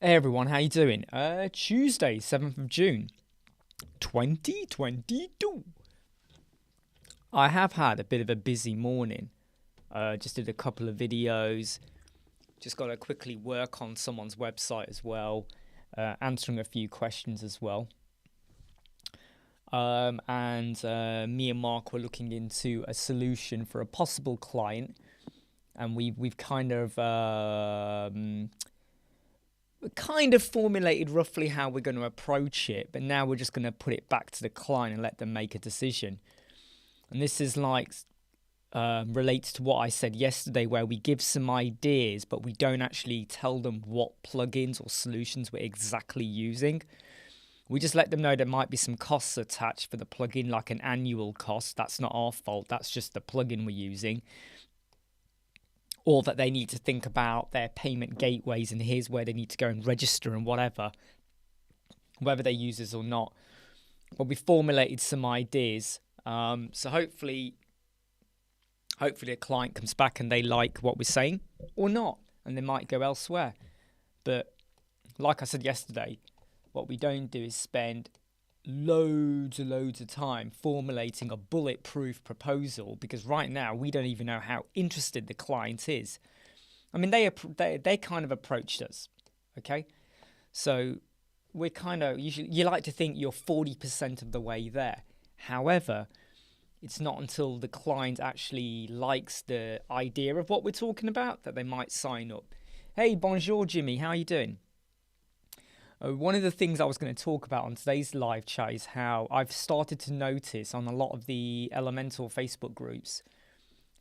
Hey everyone, how you doing? Tuesday, 7th of June, 2022. I have had a bit of a busy morning. Just did a couple of videos. Just got to quickly work on someone's website as well. Answering a few questions as well. And me and Mark were looking into a solution for a possible client. And we've kind of formulated roughly how we're going to approach it, but now we're just going to put it back to the client and let them make a decision. And this is like relates to what I said yesterday, where we give some ideas, but we don't actually tell them what plugins or solutions we're exactly using. We just let them know there might be some costs attached for the plugin, like an annual cost. That's not our fault. That's just the plugin we're using. Or that they need to think about their payment gateways, and here's where they need to go and register and whatever, whether they use this or not. But we formulated some ideas. So hopefully a client comes back and they like what we're saying or not, and they might go elsewhere. But like I said yesterday, what we don't do is spend loads of time formulating a bulletproof proposal, because right now we don't even know how interested the client is. I mean, they kind of approached us, okay? So we're kind of, you like to think you're 40% of the way there. However, it's not until the client actually likes the idea of what we're talking about that they might sign up. Hey, bonjour, Jimmy. How are you doing? One of the things I was going to talk about on today's live chat is how I've started to notice on a lot of the Elementor Facebook groups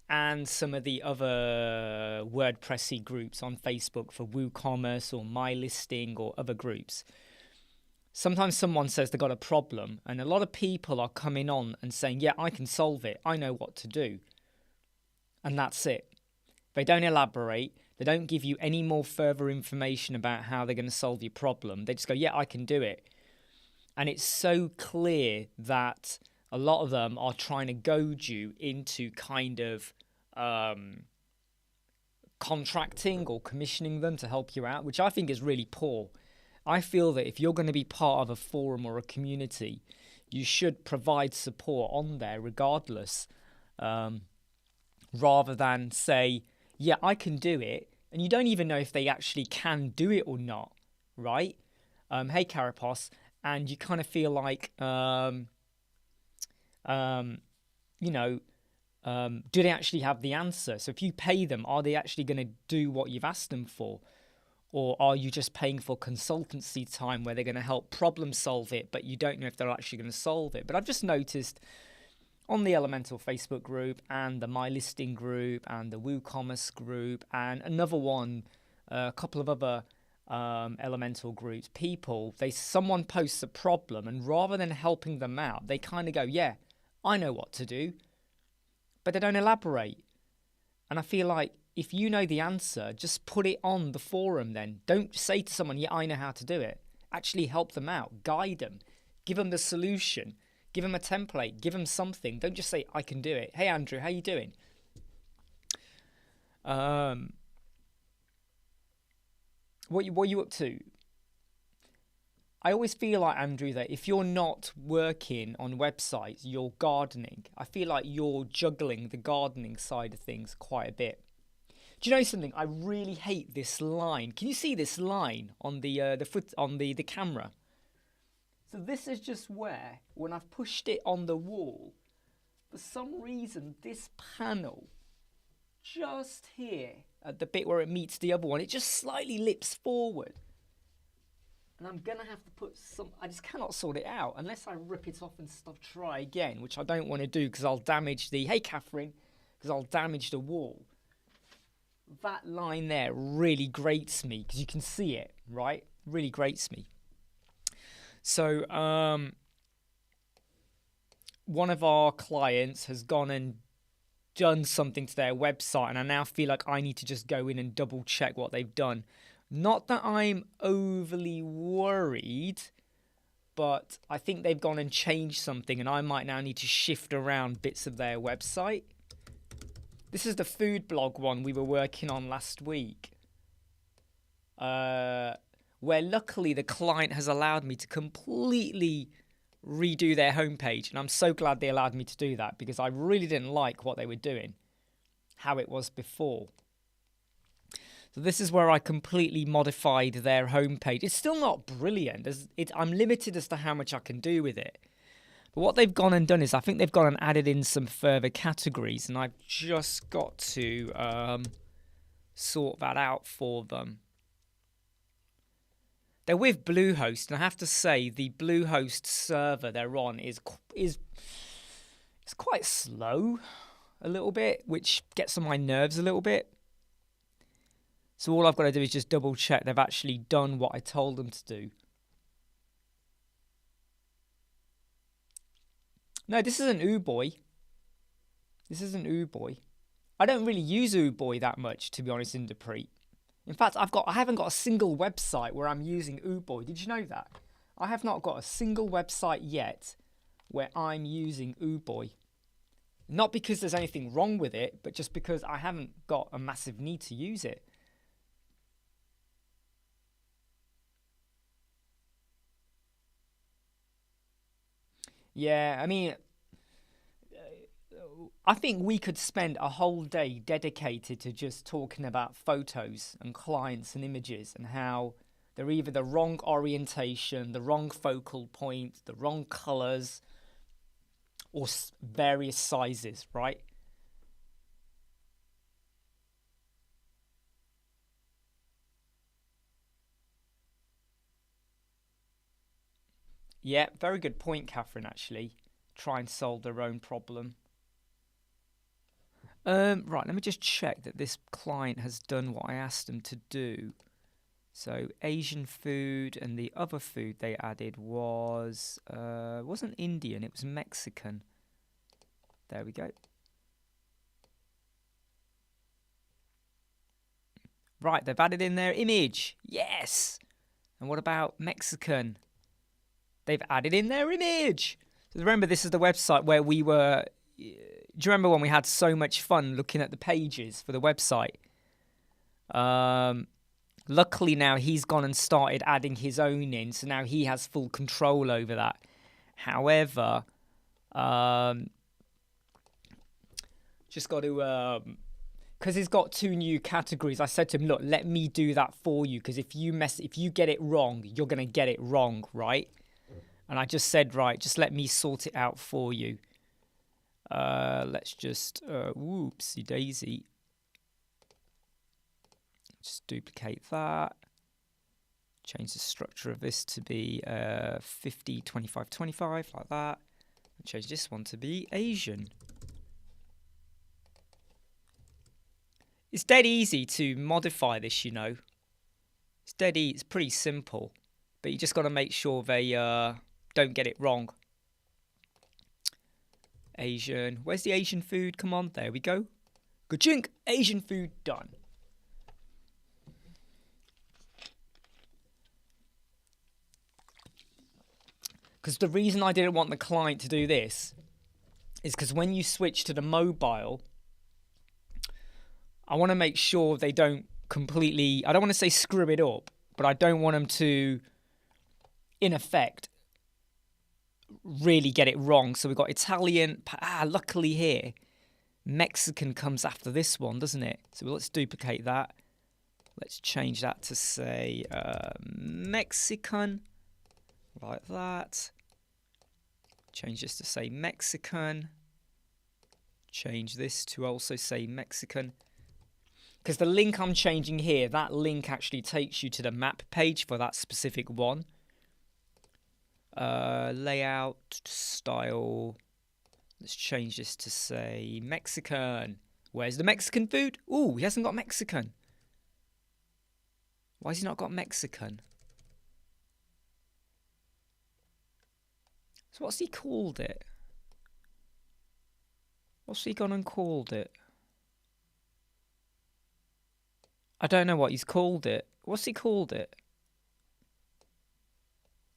and some of the other WordPressy groups on Facebook for WooCommerce or My Listing or other groups. Sometimes someone says they've got a problem, and a lot of people are coming on and saying, yeah, I can solve it. I know what to do. And that's it. They don't elaborate. They don't give you any more further information about how they're going to solve your problem. They just go, yeah, I can do it. And it's so clear that a lot of them are trying to goad you into kind of contracting or commissioning them to help you out, which I think is really poor. I feel that if you're going to be part of a forum or a community, you should provide support on there regardless, rather than say, yeah, I can do it, and you don't even know if they actually can do it or not, right? Hey, Carapos, and you kind of feel like, do they actually have the answer? So if you pay them, are they actually going to do what you've asked them for? Or are you just paying for consultancy time where they're going to help problem solve it, but you don't know if they're actually going to solve it? But I've just noticed on the Elementor Facebook group and the My Listing group and the WooCommerce group and another one, a couple of other Elementor groups, someone posts a problem, and rather than helping them out, they kind of go, yeah, I know what to do, but they don't elaborate. And I feel like if you know the answer, just put it on the forum then. Don't say to someone, yeah, I know how to do it. Actually help them out, guide them, give them the solution. Give them a template. Give them something. Don't just say, I can do it. Hey, Andrew, how you doing? What are you up to? I always feel like, Andrew, that if you're not working on websites, you're gardening. I feel like you're juggling the gardening side of things quite a bit. Do you know something? I really hate this line. Can you see this line on the camera? So this is just where, when I've pushed it on the wall, for some reason, this panel, just here, at the bit where it meets the other one, it just slightly lips forward. And I'm going to have to I just cannot sort it out unless I rip it off and try again, which I don't want to do because I'll damage hey Catherine, because I'll damage the wall. That line there really grates me because you can see it, right? Really grates me. So one of our clients has gone and done something to their website, and I now feel like I need to just go in and double check what they've done. Not that I'm overly worried, but I think they've gone and changed something, and I might now need to shift around bits of their website. This is the food blog one we were working on last week. where luckily the client has allowed me to completely redo their homepage. And I'm so glad they allowed me to do that, because I really didn't like what they were doing, how it was before. So this is where I completely modified their homepage. It's still not brilliant. I'm limited as to how much I can do with it. But what they've gone and done is, I think they've gone and added in some further categories, and I've just got to sort that out for them. They're with Bluehost, and I have to say the Bluehost server they're on is quite slow a little bit, which gets on my nerves a little bit. So all I've got to do is just double check they've actually done what I told them to do. No, this isn't Uboy. This isn't Uboy. I don't really use Uboy that much, to be honest, in Dupree. In fact, I haven't got a single website where I'm using Uboy. Did you know that? I have not got a single website yet where I'm using Uboy. Not because there's anything wrong with it, but just because I haven't got a massive need to use it. Yeah, I mean, I think we could spend a whole day dedicated to just talking about photos and clients and images and how they're either the wrong orientation, the wrong focal point, the wrong colors, or various sizes, right? Yeah, very good point, Catherine, actually. Try and solve their own problem. Right, let me just check that this client has done what I asked them to do. So Asian food, and the other food they added was wasn't Indian, it was Mexican. There we go. Right, they've added in their image. Yes. And what about Mexican? They've added in their image. So remember, this is the website where we were. Do you remember when we had so much fun looking at the pages for the website? Luckily now he's gone and started adding his own in, so now he has full control over that. However, just got to, because he's got 2 new categories. I said to him, look, let me do that for you, because if you get it wrong, you're gonna get it wrong, right? And I just said, right, just let me sort it out for you. Let's just, whoopsie daisy. Just duplicate that. Change the structure of this to be 50, 25, 25, like that. And change this one to be Asian. It's dead easy to modify this, you know. It's pretty simple. But you just got to make sure they don't get it wrong. Asian. Where's the Asian food? Come on, there we go. Good-chink. Asian food done. Because the reason I didn't want the client to do this is because when you switch to the mobile, I want to make sure they don't completely, I don't want to say screw it up, but I don't want them to, in effect, really get it wrong. So we've got Italian, luckily here, Mexican comes after this one, doesn't it? So let's duplicate that. Let's change that to say Mexican, like that. Change this to say Mexican. Change this to also say Mexican. Because the link I'm changing here, that link actually takes you to the map page for that specific one. Layout, style. Let's change this to say Mexican. Where's the Mexican food? Ooh, he hasn't got Mexican. Why has he not got Mexican? So what's he called it? What's he gone and called it? I don't know what he's called it. What's he called it?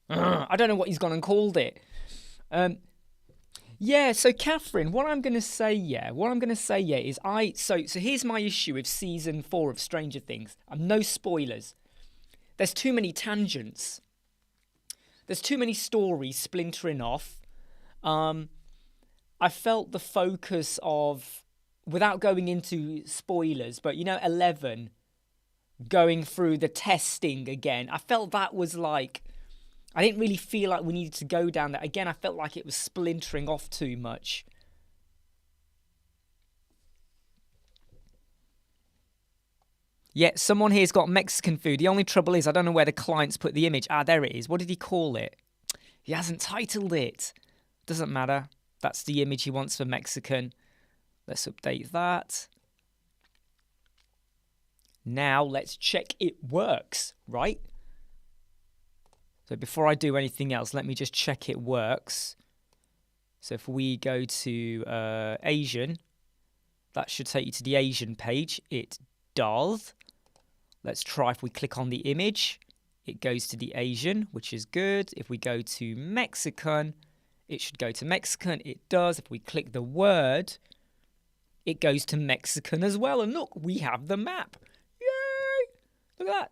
I don't know what he's gone and called it. Yeah, so Catherine, what I'm going to say, is so here's my issue with season 4 of Stranger Things. No spoilers. there's too many tangents. There's too many stories splintering off. I felt the focus of, without going into spoilers, but 11 going through the testing again. I felt that was like, I didn't really feel like we needed to go down that. Again, I felt like it was splintering off too much. Yeah, someone here's got Mexican food. The only trouble is I don't know where the client's put the image. Ah, there it is. What did he call it? He hasn't titled it. Doesn't matter. That's the image he wants for Mexican. Let's update that. Now let's check it works, right? So before I do anything else, let me just check it works. So if we go to Asian, that should take you to the Asian page. It does. Let's try if we click on the image. It goes to the Asian, which is good. If we go to Mexican, it should go to Mexican. It does. If we click the word, it goes to Mexican as well. And look, we have the map. Yay! Look at that.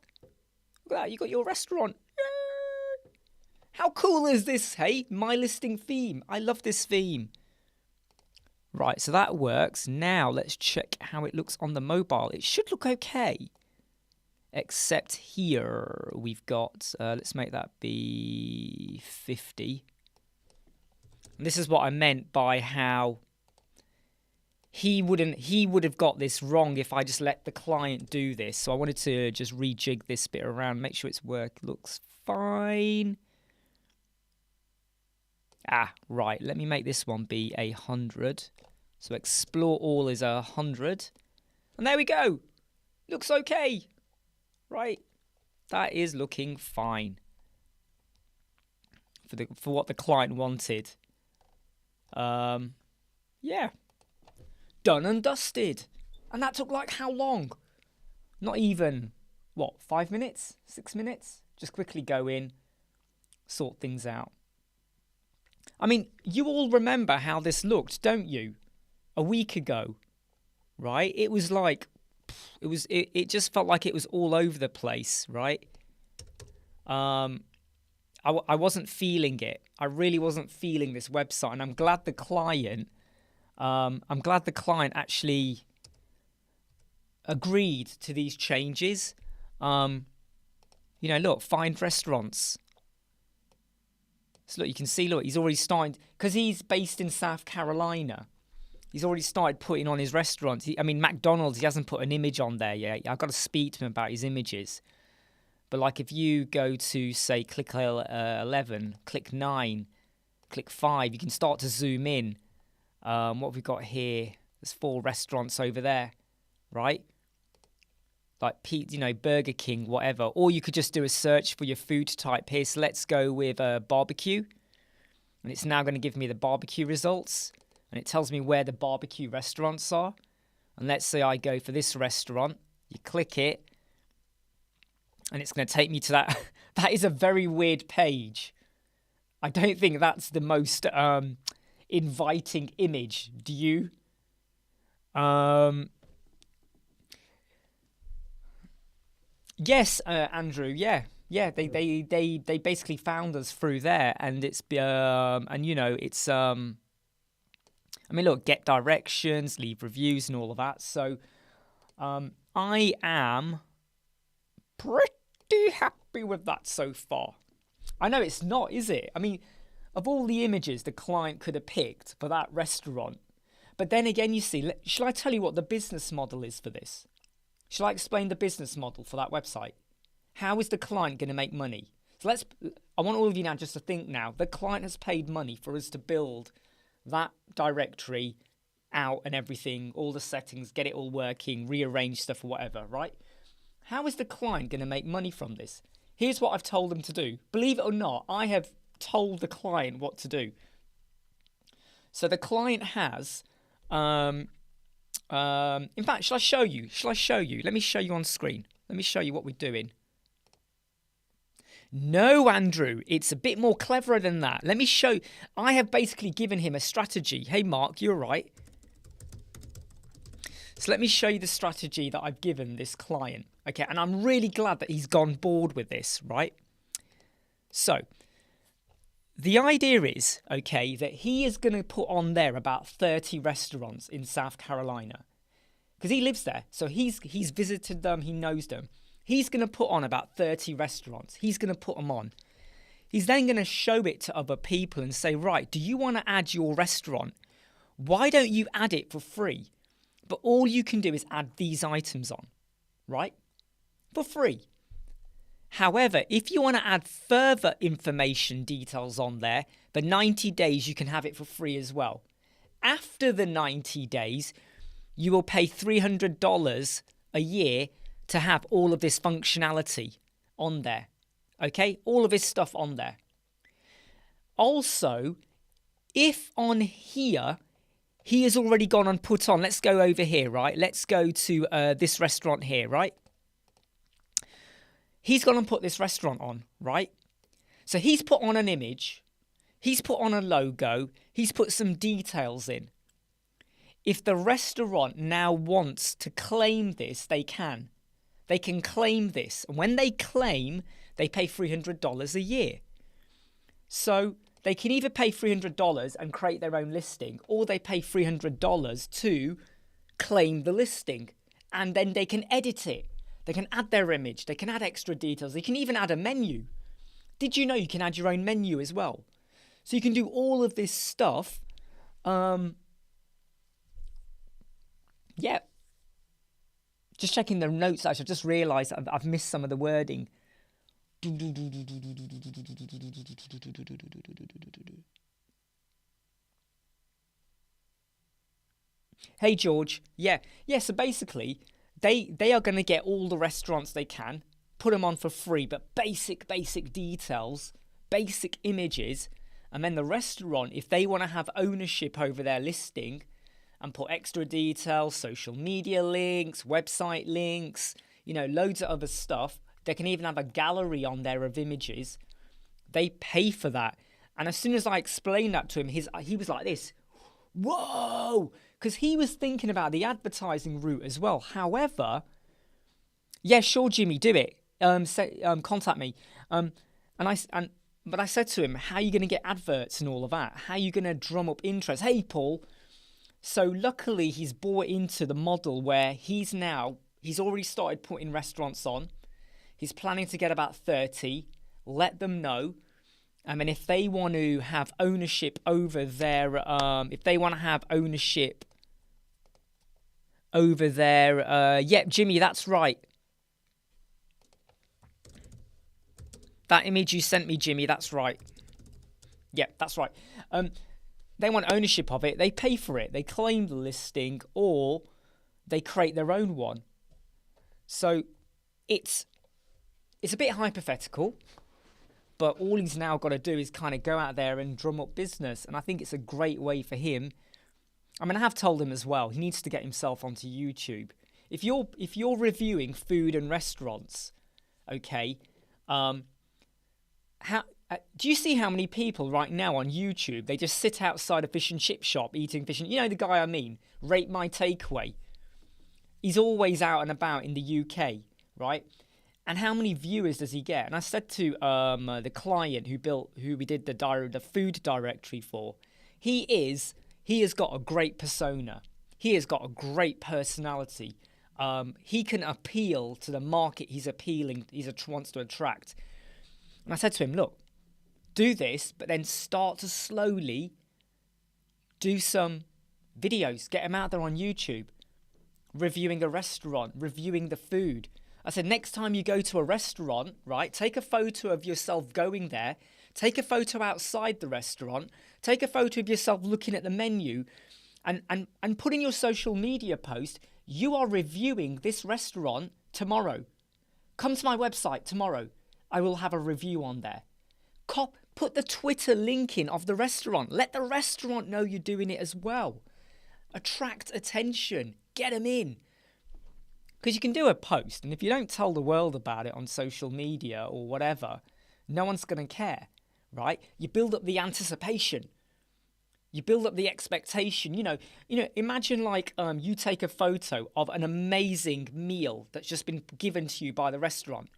Look at that. You got your restaurant. Yay! How cool is this, hey? My listing theme. I love this theme. Right, so that works. Now let's check how it looks on the mobile. It should look okay. Except here we've got, let's make that be 50. And this is what I meant by how he would have got this wrong if I just let the client do this. So I wanted to just rejig this bit around, make sure looks fine. Ah, right, let me make this one be 100. So explore all is 100. And there we go. Looks okay. Right. That is looking fine. For what the client wanted. Yeah. Done and dusted. And that took like how long? Not even, 5 minutes? 6 minutes? Just quickly go in, sort things out. I mean, you all remember how this looked, don't you? A week ago, right? It was like, it just felt like it was all over the place, right? I wasn't feeling it. I really wasn't feeling this website, and I'm glad the client actually agreed to these changes. Look, find restaurants. So look, you can see, look, he's already started, because he's based in South Carolina. He's already started putting on his restaurants. McDonald's, he hasn't put an image on there yet. I've got to speak to him about his images. But like if you go to, say, click 11, click 9, click 5, you can start to zoom in. What have we got here? There's 4 restaurants over there, right? Like, Burger King, whatever. Or you could just do a search for your food type here. So let's go with barbecue. And it's now going to give me the barbecue results. And it tells me where the barbecue restaurants are. And let's say I go for this restaurant. You click it. And it's going to take me to that. That is a very weird page. I don't think that's the most inviting image. Do you? Yes, Andrew. Yeah. They basically found us through there, and it's it's look, get directions, leave reviews, and all of that. So, I am pretty happy with that so far. I know it's not, is it? I mean, of all the images the client could have picked for that restaurant, but then again, you see, shall I tell you what the business model is for this? Shall I explain the business model for that website? How is the client going to make money? So I want all of you now just to think now. The client has paid money for us to build that directory out and everything, all the settings, get it all working, rearrange stuff or whatever, right? How is the client going to make money from this? Here's what I've told them to do. Believe it or not, I have told the client what to do. So the client has... in fact, shall I show you? Let me show you on screen. Let me show you what we're doing. No, Andrew, it's a bit more cleverer than that. Let me show you. I have basically given him a strategy. Hey, Mark, you're right. So let me show you the strategy that I've given this client, Okay, and I'm really glad that he's gone board with this, right? So the idea is, okay, that he is going to put on there about 30 restaurants in South Carolina because he lives there. So he's visited them. He knows them. He's going to put on about 30 restaurants. He's going to put them on. He's then going to show it to other people and say, right, do you want to add your restaurant? Why don't you add it for free? But all you can do is add these items on, right? For free. However, if you want to add further information details on there, for 90 days, you can have it for free as well. After the 90 days, you will pay $300 a year to have all of this functionality on there. Okay, all of this stuff on there. Also, if on here, he has already gone and put on, let's go over here, right? Let's go to this restaurant here, right? He's gone and put this restaurant on, right? So he's put on an image. He's put on a logo. He's put some details in. If the restaurant now wants to claim this, they can. They can claim this. And when they claim, they pay $300 a year. So they can either pay $300 and create their own listing, or they pay $300 to claim the listing. And then they can edit it. They can add their image. They can add extra details. They can even add a menu. Did you know you can add your own menu as well? So you can do all of this stuff. Yeah. Just checking the notes, actually. I've just realised I've missed some of the wording. Hey, George. Yeah, so basically, they are going to get all the restaurants they can, put them on for free, but basic details, basic images, and then the restaurant, if they want to have ownership over their listing and put extra details, social media links, website links, loads of other stuff, they can even have a gallery on there of images. They pay for that. And as soon as I explained that to him, he was like this, whoa, because he was thinking about the advertising route as well. However, yeah, sure, Jimmy, do it. Contact me. But I said to him, how are you going to get adverts and all of that? How are you going to drum up interest? Hey, Paul. So luckily, he's bought into the model where he's already started putting restaurants on. He's planning to get about 30. Let them know. And if they want to have ownership over their, yeah, Jimmy, that's right. That image you sent me, Jimmy, that's right. Yeah, that's right. They want ownership of it. They pay for it. They claim the listing, or they create their own one. So it's a bit hypothetical, but all he's now got to do is kind of go out there and drum up business. And I think it's a great way for him. I mean, I have told him as well, he needs to get himself onto YouTube. If you're reviewing food and restaurants, okay, do you see how many people right now on YouTube, they just sit outside a fish and chip shop eating fish and, the guy I mean, Rate My Takeaway. He's always out and about in the UK, right? And how many viewers does he get? And I said to the client who we did the food directory for, he has got a great persona. He has got a great personality. He can appeal to the market he wants to attract. And I said to him, look, do this, but then start to slowly do some videos. Get them out there on YouTube. Reviewing a restaurant, reviewing the food. I said, next time you go to a restaurant, right, take a photo of yourself going there. Take a photo outside the restaurant. Take a photo of yourself looking at the menu. And put in your social media post, you are reviewing this restaurant tomorrow. Come to my website tomorrow. I will have a review on there. Put the Twitter link in of the restaurant. Let the restaurant know you're doing it as well. Attract attention. Get them in. Because you can do a post, and if you don't tell the world about it on social media or whatever, no one's going to care, right? You build up the anticipation. You build up the expectation. Imagine like you take a photo of an amazing meal that's just been given to you by the restaurant,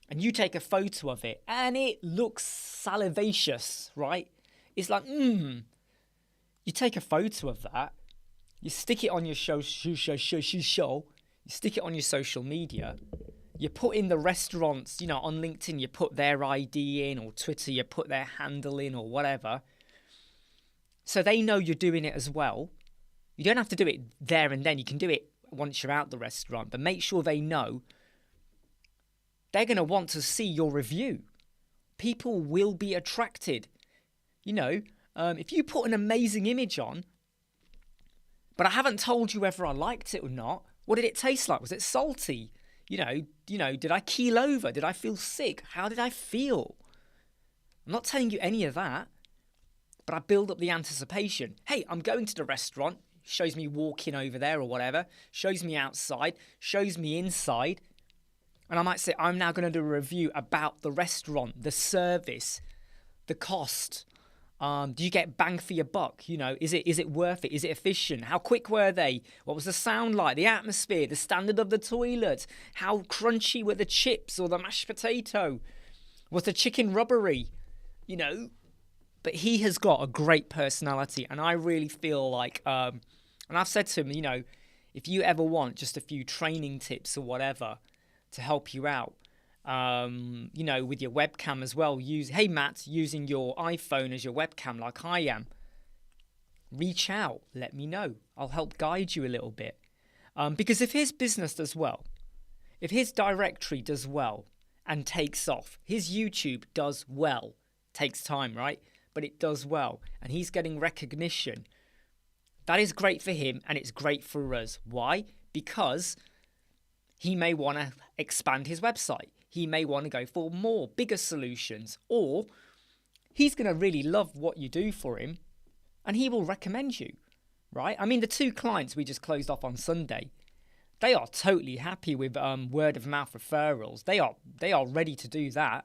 and you take a photo of it, and it looks salivacious, right? It's like, You take a photo of that, you stick it on your show, you stick it on your social media. You put in the restaurants, on LinkedIn, you put their ID in, or Twitter, you put their handle in, or whatever. So they know you're doing it as well. You don't have to do it there and then. You can do it once you're out the restaurant, but make sure they know. They're going to want to see your review. People will be attracted. If you put an amazing image on, but I haven't told you whether I liked it or not, what did it taste like? Was it salty? Did I keel over? Did I feel sick? How did I feel? I'm not telling you any of that, but I build up the anticipation. Hey, I'm going to the restaurant. Shows me walking over there or whatever. Shows me outside. Shows me inside. And I might say, I'm now going to do a review about the restaurant, the service, the cost. Do you get bang for your buck? Is it worth it? Is it efficient? How quick were they? What was the sound like? The atmosphere, the standard of the toilet? How crunchy were the chips or the mashed potato? Was the chicken rubbery? But he has got a great personality, and I really feel like, and I've said to him, if you ever want just a few training tips or whatever to help you out, with your webcam as well, hey Matt, using your iPhone as your webcam like I am, reach out, let me know. I'll help guide you a little bit. Because if his business does well, if his directory does well and takes off, his YouTube does well, takes time, right? But it does well, and he's getting recognition. That is great for him, and it's great for us. Why? Because he may want to expand his website. He may want to go for more, bigger solutions, or he's going to really love what you do for him, and he will recommend you, right? I mean, the 2 clients we just closed off on Sunday, they are totally happy with word of mouth referrals. They are ready to do that.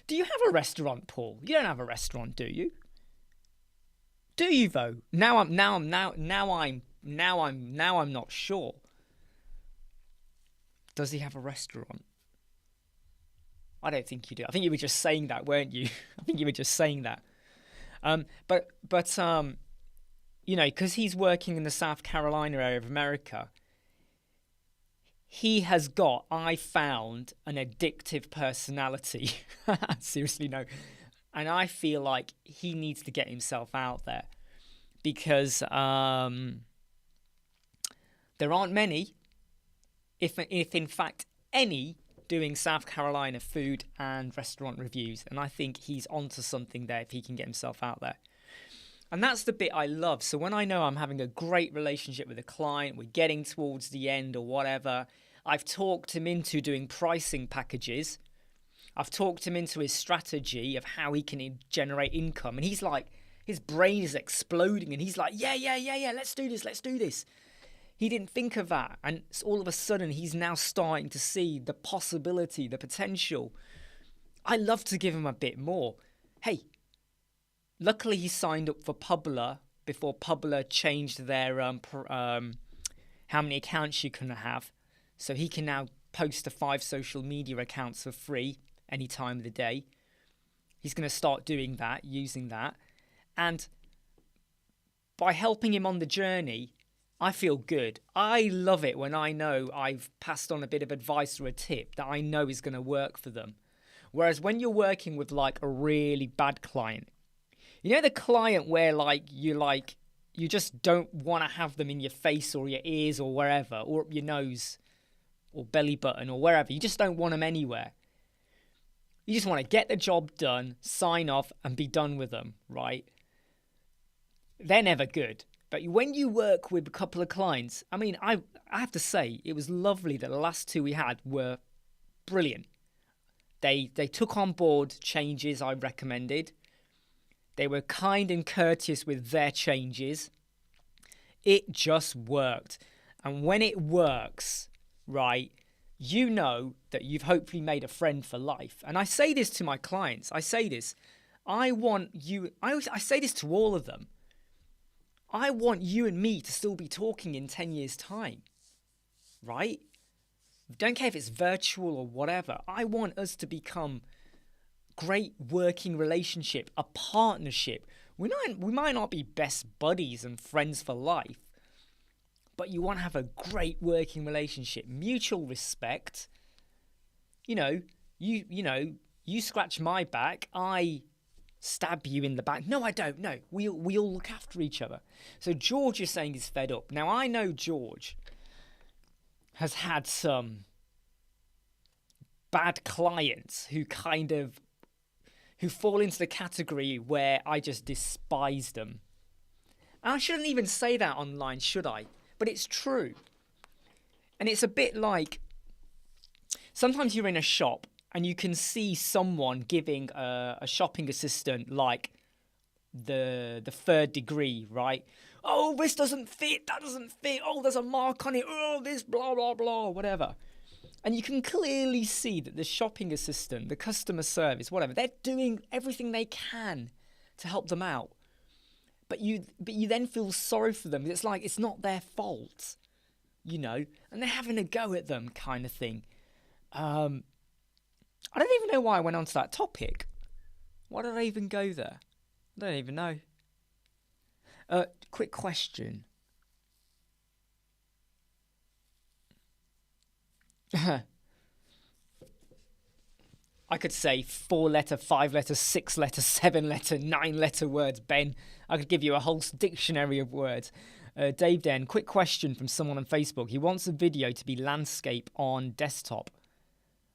Do you have a restaurant, Paul? You don't have a restaurant, do you? Do you though? Now I'm not sure. Does he have a restaurant? I don't think you do. I think you were just saying that, weren't you? I think you were just saying that. But because he's working in the South Carolina area of America, he has got, I found, an addictive personality. Seriously, no. And I feel like he needs to get himself out there because there aren't many, if in fact any, doing South Carolina food and restaurant reviews. And I think he's onto something there if he can get himself out there. And that's the bit I love. So when I know I'm having a great relationship with a client, we're getting towards the end or whatever, I've talked him into doing pricing packages. I've talked him into his strategy of how he can generate income. And he's like, his brain is exploding. And he's like, yeah, let's do this. He didn't think of that. And all of a sudden, he's now starting to see the possibility, the potential. I love to give him a bit more. Hey, luckily he signed up for Publer before Publer changed their how many accounts you can have. So he can now post to 5 social media accounts for free any time of the day. He's going to start doing that, using that. And by helping him on the journey, I feel good. I love it when I know I've passed on a bit of advice or a tip that I know is going to work for them. Whereas when you're working with like a really bad client, the client where you just don't want to have them in your face or your ears or wherever, or up your nose or belly button or wherever. You just don't want them anywhere. You just want to get the job done, sign off, and be done with them, right? They're never good. But when you work with a couple of clients, I mean, I have to say, it was lovely that the last 2 we had were brilliant. They took on board changes I recommended. They were kind and courteous with their changes. It just worked. And when it works, right, you know that you've hopefully made a friend for life. And I say this to my clients. I say this to all of them. I want you and me to still be talking in 10 years' time, right? Don't care if it's virtual or whatever. I want us to become great working relationship, a partnership. We might not be best buddies and friends for life, but you want to have a great working relationship, mutual respect. You scratch my back, I stab you in the back. No, I don't. No, we all look after each other. So George is saying he's fed up. Now I know George has had some bad clients who fall into the category where I just despise them. And I shouldn't even say that online, should I? But it's true. And it's a bit like, sometimes you're in a shop and you can see someone giving a shopping assistant like the third degree, right? Oh, this doesn't fit, that doesn't fit. Oh, there's a mark on it. Oh, this blah, blah, blah, whatever. And you can clearly see that the shopping assistant, the customer service, whatever, they're doing everything they can to help them out. But you then feel sorry for them. It's like it's not their fault, and they're having a go at them kind of thing. I don't even know why I went on to that topic. Why did I even go there? I don't even know. Quick question. I could say 4-letter, 5-letter, 6-letter, 7-letter, 9-letter words, Ben. I could give you a whole dictionary of words. Dave Den, quick question from someone on Facebook. He wants a video to be landscape on desktop,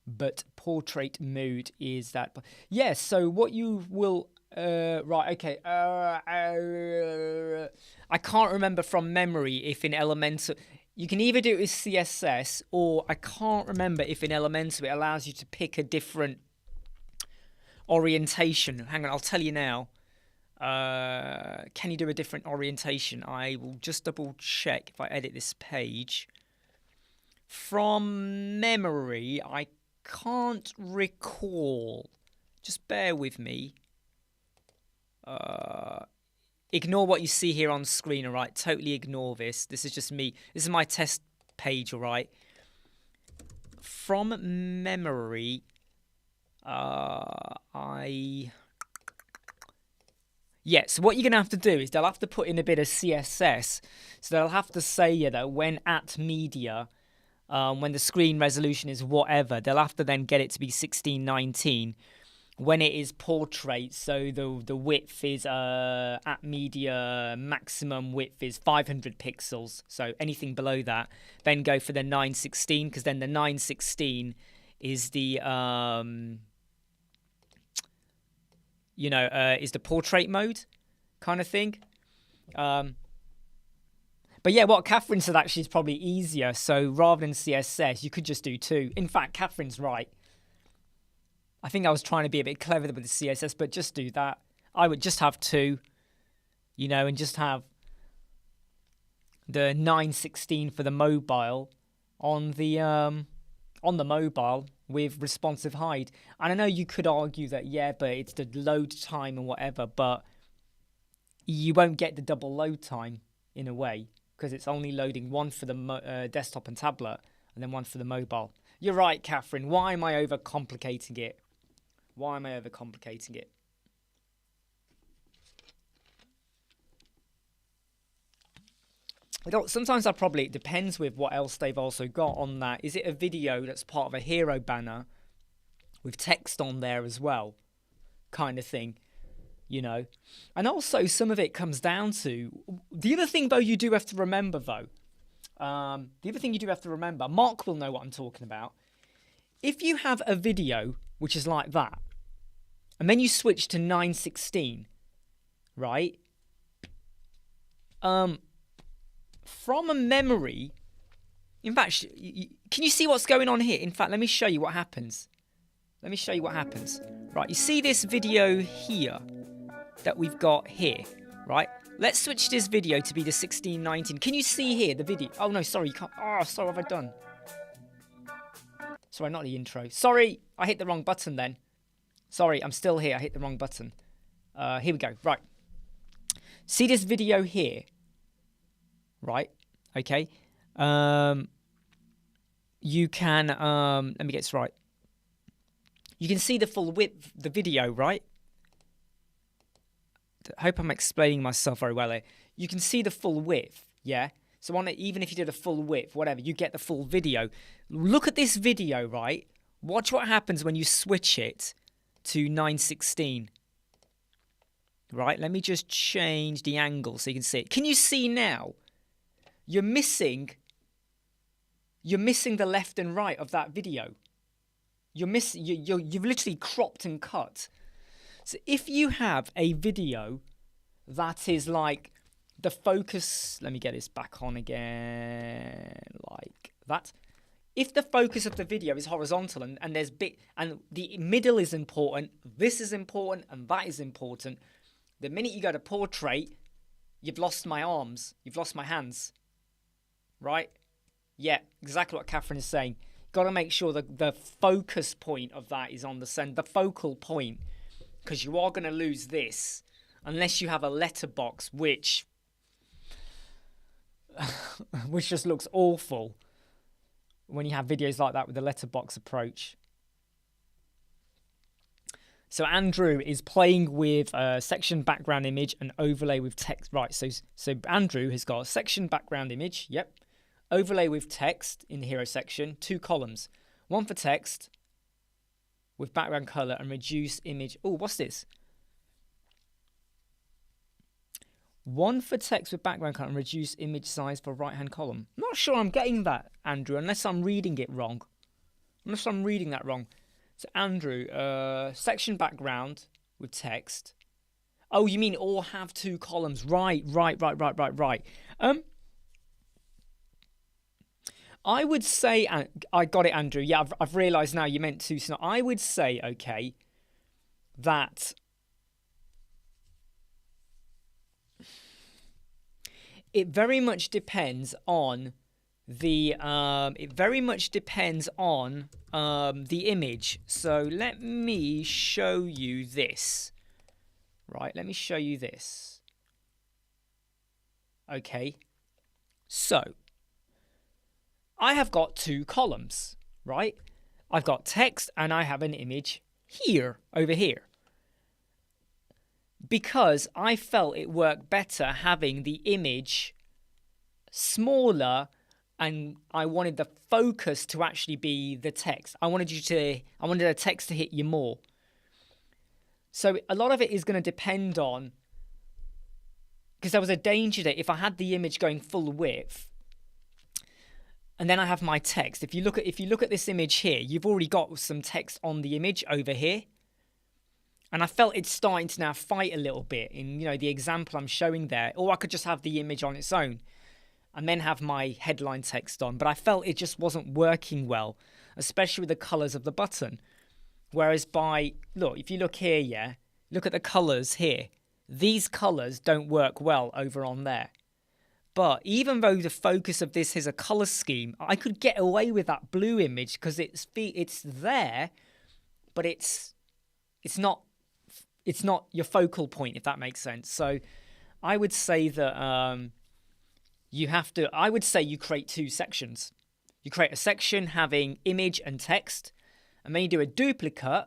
but portrait mode is that. Yeah, so what you will... right, okay. I can't remember from memory if in Elementor... You can either do it with CSS, or I can't remember if in Elementor it allows you to pick a different orientation. Hang on, I'll tell you now. Can you do a different orientation? I will just double check if I edit this page. From memory, I can't recall. Just bear with me. Ignore what you see here on screen, all right? Totally ignore this. This is just me. This is my test page, all right? From memory, Yeah, so what you're going to have to do is they'll have to put in a bit of CSS. So they'll have to say that when at media, when the screen resolution is whatever, they'll have to then get it to be 1619. When it is portrait, so the width is at media, maximum width is 500 pixels. So anything below that, then go for the 916, because then the 916 is the is the portrait mode kind of thing. But yeah, what Catherine said actually is probably easier. So rather than CSS, you could just do 2. In fact, Catherine's right. I think I was trying to be a bit clever with the CSS, but just do that. I would just have 2, and just have the 916 for the mobile on the mobile with responsive hide. And I know you could argue that, yeah, but it's the load time and whatever, but you won't get the double load time in a way, because it's only loading one for the desktop and tablet and then one for the mobile. You're right, Catherine. Why am I overcomplicating it? Why am I overcomplicating it? Sometimes it depends with what else they've also got on that. Is it a video that's part of a hero banner with text on there as well? Kind of thing, And also some of it comes down to... The other thing, though, you do have to remember, Mark will know what I'm talking about. If you have a video which is like that, and then you switch to 916, right? From a memory, in fact, can you see what's going on here? In fact, let me show you what happens. Right, you see this video here that we've got here, right? Let's switch this video to be the 1619. Can you see here the video? Oh, no, sorry, you can't. Oh, sorry, what have I done? Sorry, not the intro. Sorry, I hit the wrong button then. Sorry, I'm still here. I hit the wrong button. Here we go. Right. See this video here? Right. Okay. You can, let me get this right. You can see the full width of the video, right? I hope I'm explaining myself very well here. You can see the full width, yeah? So on it, even if you did a full width, whatever, you get the full video. Look at this video, right? Watch what happens when you switch it to 916. Right, let me just change the angle so you can see it. Can you see now? You're missing the left and right of that video. You've literally cropped and cut. So if you have a video that is like the focus, let me get this back on again, like that. If the focus of the video is horizontal and there's and the middle is important, this is important, and that is important, the minute you go to portrait, you've lost my arms, you've lost my hands, right? Yeah, exactly what Catherine is saying. Got to make sure that the focus point of that is on the center, the focal point, because you are going to lose this unless you have a letterbox, which just looks awful when you have videos like that with the letterbox approach. So Andrew is playing with a section background image and overlay with text. Right, so Andrew has got a section background image, yep. Overlay with text in the hero section, 2 columns. One for text with background color and reduce image. Oh, what's this? One for text with background color and reduce image size for right-hand column. I'm not sure I'm getting that, Andrew, unless I'm reading it wrong. Unless I'm reading that wrong. So Andrew, section background with text. Oh, you mean all have 2 columns? Right. I would say, I got it, Andrew. Yeah, I've realised now you meant 2. So I would say, okay, that it very much depends on the image. So let me show you this. Right, let me show you this. Okay, so I have got 2 columns, right? I've got text and I have an image here, over here. Because I felt it worked better having the image smaller and I wanted the focus to actually be the text. I wanted the text to hit you more. So a lot of it is going to depend on, because there was a danger that if I had the image going full width, and then I have my text. If you look at this image here, you've already got some text on the image over here. And I felt it's starting to now fight a little bit in, the example I'm showing there. Or I could just have the image on its own and then have my headline text on. But I felt it just wasn't working well, especially with the colors of the button. Whereas if you look here, yeah, look at the colors here. These colors don't work well over on there. But even though the focus of this is a color scheme, I could get away with that blue image because it's there, but it's not your focal point, if that makes sense. So I would say that I would say you create 2 sections. You create a section having image and text, and then you do a duplicate,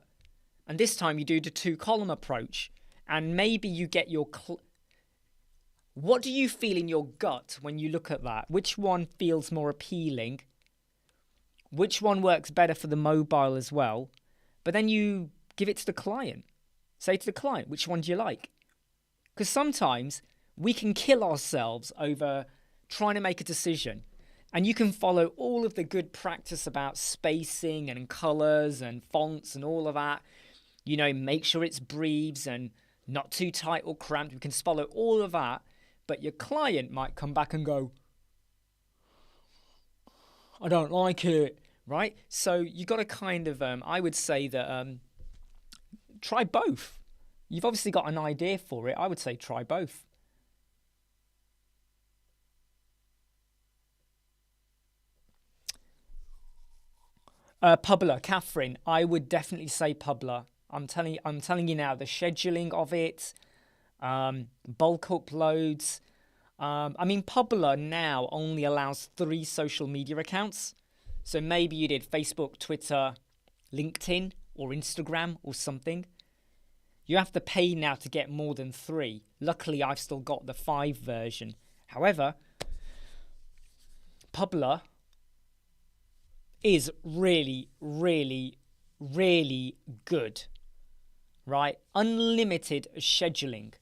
and this time you do the 2-column approach, and maybe you get your what do you feel in your gut when you look at that? Which one feels more appealing? Which one works better for the mobile as well? But then you give it to the client. Say to the client, which one do you like? Because sometimes we can kill ourselves over trying to make a decision. And you can follow all of the good practice about spacing and colors and fonts and all of that. Make sure it's briefs and not too tight or cramped. We can follow all of that. But your client might come back and go, I don't like it, right? So you got to kind of, I would say that try both. You've obviously got an idea for it. I would say try both. Publer, Catherine, I would definitely say Publer. I'm telling you now, the scheduling of it, bulk uploads. I mean, Publer now only allows 3 social media accounts. So maybe you did Facebook, Twitter, LinkedIn, or Instagram or something. You have to pay now to get more than 3. Luckily, I've still got the 5 version. However, Publer is really, really, really good, right? Unlimited scheduling.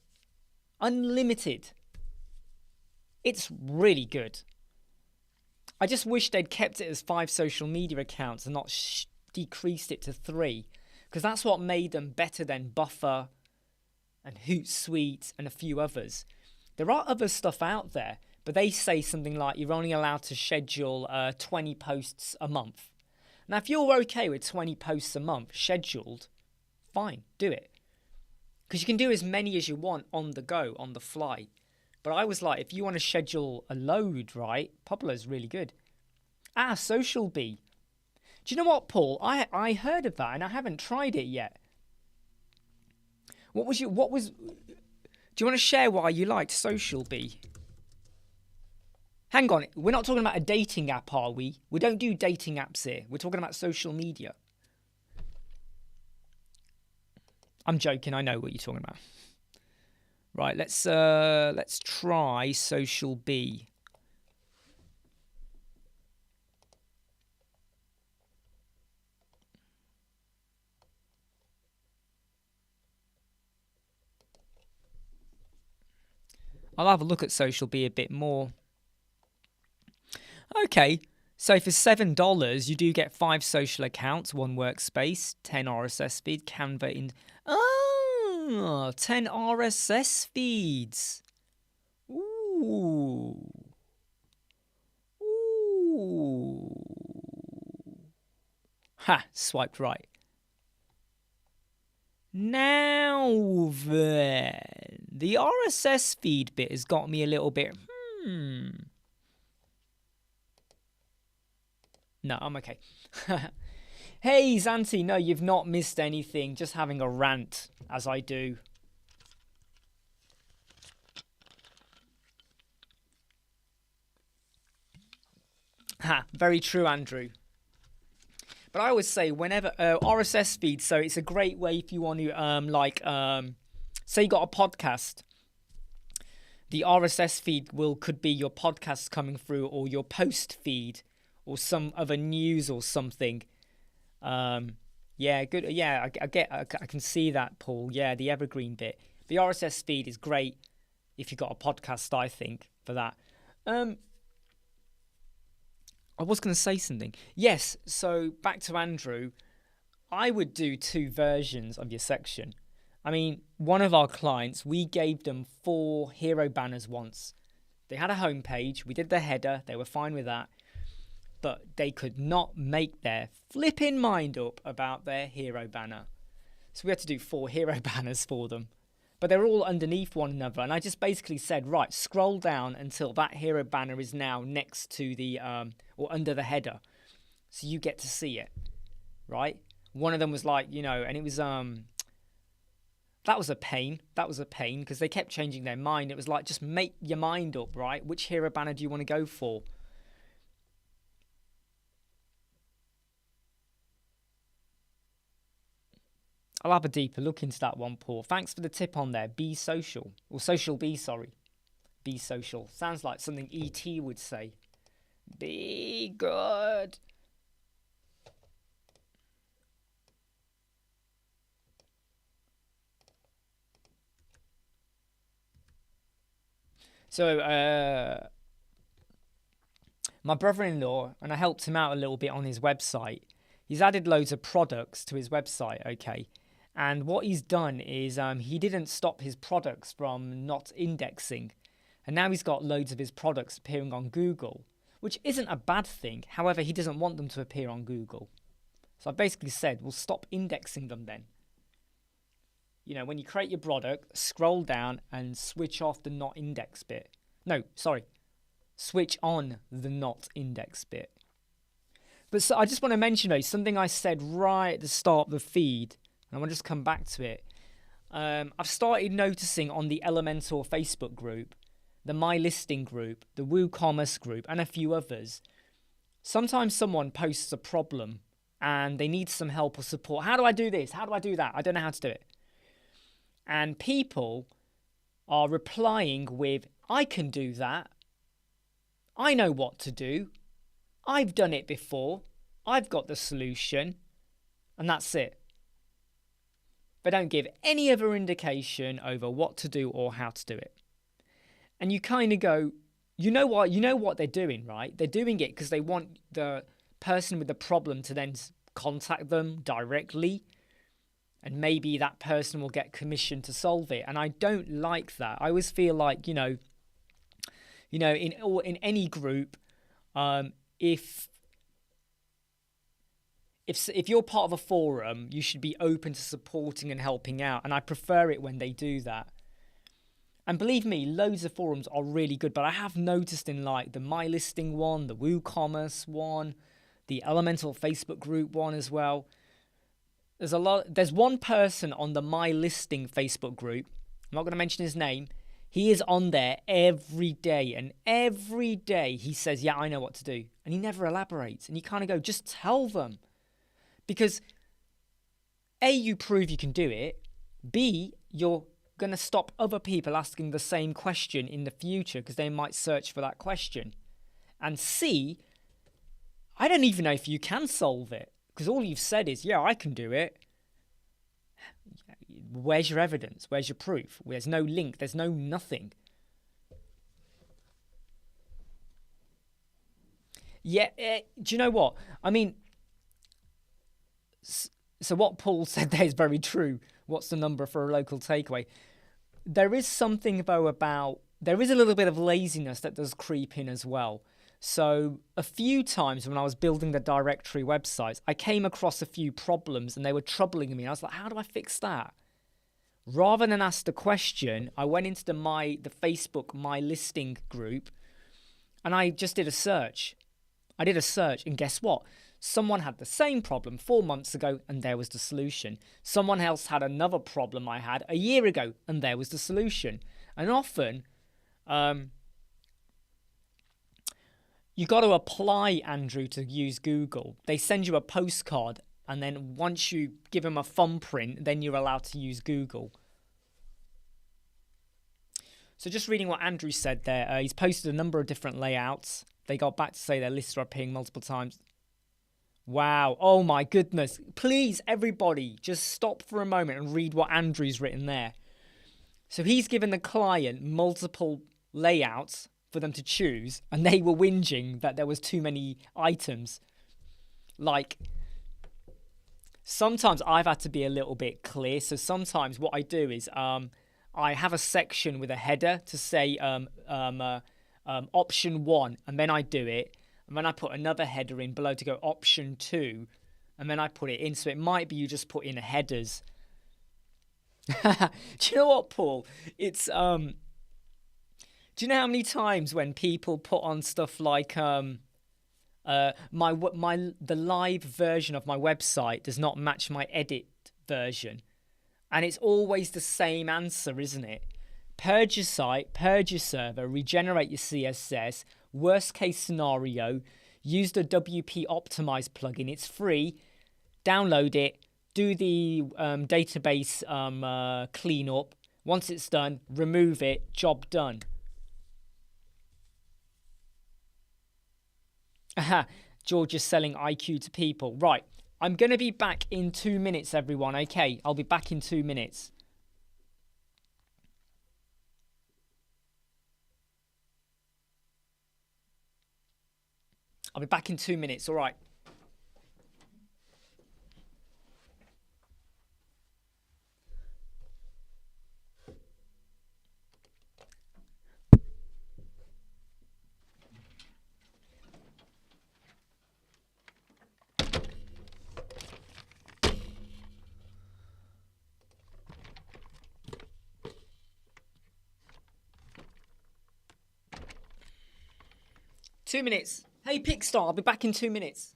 Unlimited. It's really good. I just wish they'd kept it as 5 social media accounts and not decreased it to 3, because that's what made them better than Buffer and Hootsuite and a few others. There are other stuff out there, but they say something like you're only allowed to schedule 20 posts a month. Now, if you're okay with 20 posts a month scheduled, fine, do it. Because you can do as many as you want on the go, on the fly. But I was like, if you want to schedule a load, right, Publer's really good. Social Bee. Do you know what, Paul? I heard of that and I haven't tried it yet. Do you want to share why you liked Social Bee? Hang on, we're not talking about a dating app, are we? We don't do dating apps here. We're talking about social media. I'm joking, I know what you're talking about. Right, let's try Social Bee. I'll have a look at Social Bee a bit more. Okay, so for $7, you do get 5 social accounts, 1 workspace, 10 RSS feed, Canva in. 10 RSS feeds. Ooh. Ha, swiped right. Now then, the RSS feed bit has got me a little bit, No, I'm okay. Hey, Zanti, no, you've not missed anything. Just having a rant, as I do. Ha, very true, Andrew. But I always say, whenever RSS feed, so it's a great way if you want to, say you got a podcast. The RSS feed could be your podcast coming through, or your post feed, or some other news or something. Yeah, good. Yeah, I can see that, Paul. Yeah, the evergreen bit. The RSS feed is great if you've got a podcast, I think, for that. I was going to say something. Yes, so back to Andrew. I would do 2 versions of your section. I mean, one of our clients, we gave them 4 hero banners once. They had a homepage. We did the header. They were fine with that. But they could not make their flipping mind up about their hero banner. So we had to do 4 hero banners for them. But they're all underneath one another. And I just basically said, right, scroll down until that hero banner is now next to the, or under the header. So you get to see it, right? One of them was like, and it was, that was a pain. That was a pain because they kept changing their mind. It was like, just make your mind up, right? Which hero banner do you want to go for? I'll have a deeper look into that one, Paul. Thanks for the tip on there. Be social. Or Social Bee, sorry. Be social. Sounds like something E.T. would say. Be good. So, my brother-in-law, and I helped him out a little bit on his website. He's added loads of products to his website, okay? And what he's done is he didn't stop his products from not indexing. And now he's got loads of his products appearing on Google, which isn't a bad thing. However, he doesn't want them to appear on Google. So I basically said, well, stop indexing them then. When you create your product, scroll down and switch off the not index bit. No, sorry. Switch on the not index bit. But so I just want to mention, though, something I said right at the start of the feed, and I want to just come back to it. I've started noticing on the Elementor Facebook group, the My Listing group, the WooCommerce group, and a few others. Sometimes someone posts a problem and they need some help or support. How do I do this? How do I do that? I don't know how to do it. And people are replying with, I can do that. I know what to do. I've done it before. I've got the solution. And that's it. They don't give any other indication over what to do or how to do it. And you kind of go, you know what they're doing, right? They're doing it because they want the person with the problem to then contact them directly. And maybe that person will get commissioned to solve it. And I don't like that. I always feel like, in any group, if you're part of a forum, you should be open to supporting and helping out. And I prefer it when they do that. And believe me, loads of forums are really good. But I have noticed in like the My Listing one, the WooCommerce one, the Elementor Facebook group one as well. There's one person on the My Listing Facebook group. I'm not going to mention his name. He is on there every day. And every day he says, yeah, I know what to do. And he never elaborates. And you kind of go, just tell them. Because A, you prove you can do it. B, you're going to stop other people asking the same question in the future because they might search for that question. And C, I don't even know if you can solve it because all you've said is, yeah, I can do it. Where's your evidence? Where's your proof? There's no link. There's no nothing. Yeah, do you know what? I mean, so what Paul said there is very true. What's the number for a local takeaway? There is something, though, there is a little bit of laziness that does creep in as well. So a few times when I was building the directory websites, I came across a few problems and they were troubling me. I was like, how do I fix that? Rather than ask the question, I went into the Facebook My Listing group and I just did a search. I did a search and guess what? Someone had the same problem 4 months ago and there was the solution. Someone else had another problem I had a year ago and there was the solution. And often, you got to apply, Andrew, to use Google. They send you a postcard and then once you give them a thumbprint, then you're allowed to use Google. So just reading what Andrew said there, he's posted a number of different layouts. They got back to say their lists are appearing multiple times. Wow. Oh my goodness. Please, everybody, just stop for a moment and read what Andrew's written there. So he's given the client multiple layouts for them to choose, and they were whinging that there was too many items. Like, sometimes I've had to be a little bit clear. So sometimes what I do is I have a section with a header to say option 1, and then I do it. And then I put another header in below to go option 2, and then I put it in. So it might be you just put in headers. Do you know what, Paul? It's do you know how many times when people put on stuff like the live version of my website does not match my edit version, and it's always the same answer, isn't it? Purge your site, purge your server, regenerate your CSS. Worst case scenario, use the WP Optimize plugin. It's free. Download it. Do the database cleanup. Once it's done, remove it. Job done. Aha, George is selling IQ to people. Right, I'm going to be back in 2 minutes, everyone. Okay, I'll be back in 2 minutes. I'll be back in 2 minutes, all right. Two minutes. Hey, Pickstar, I'll be back in 2 minutes.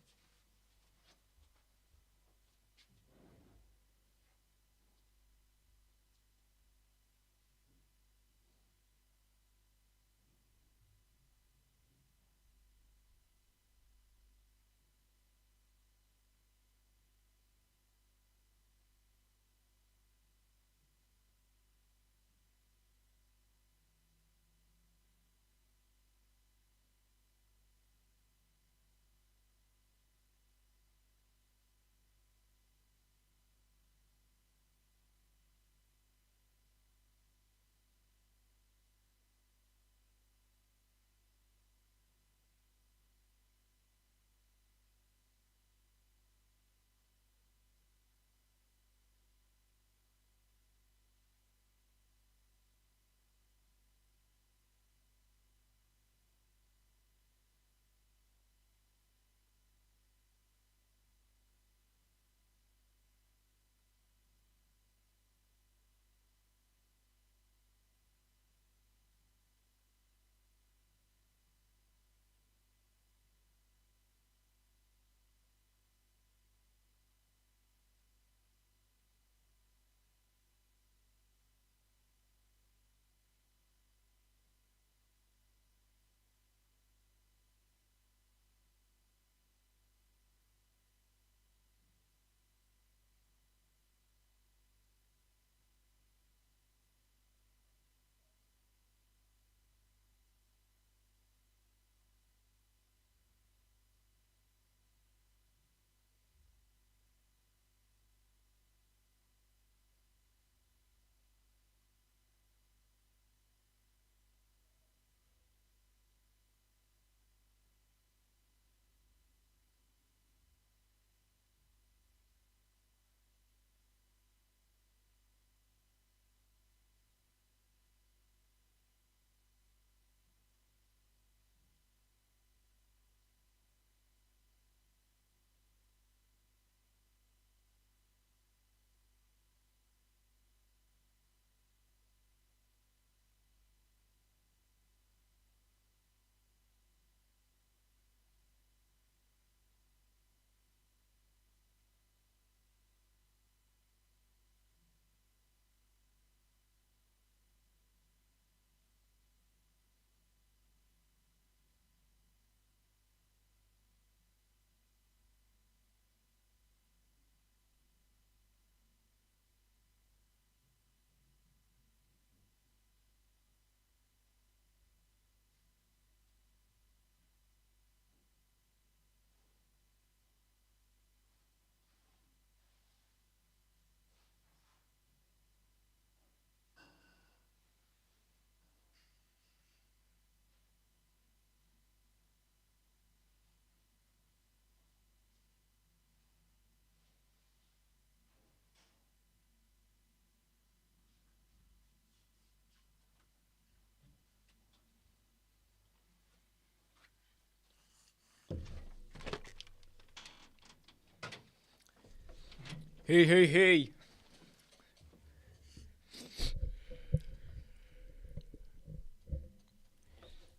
Hey, hey, hey.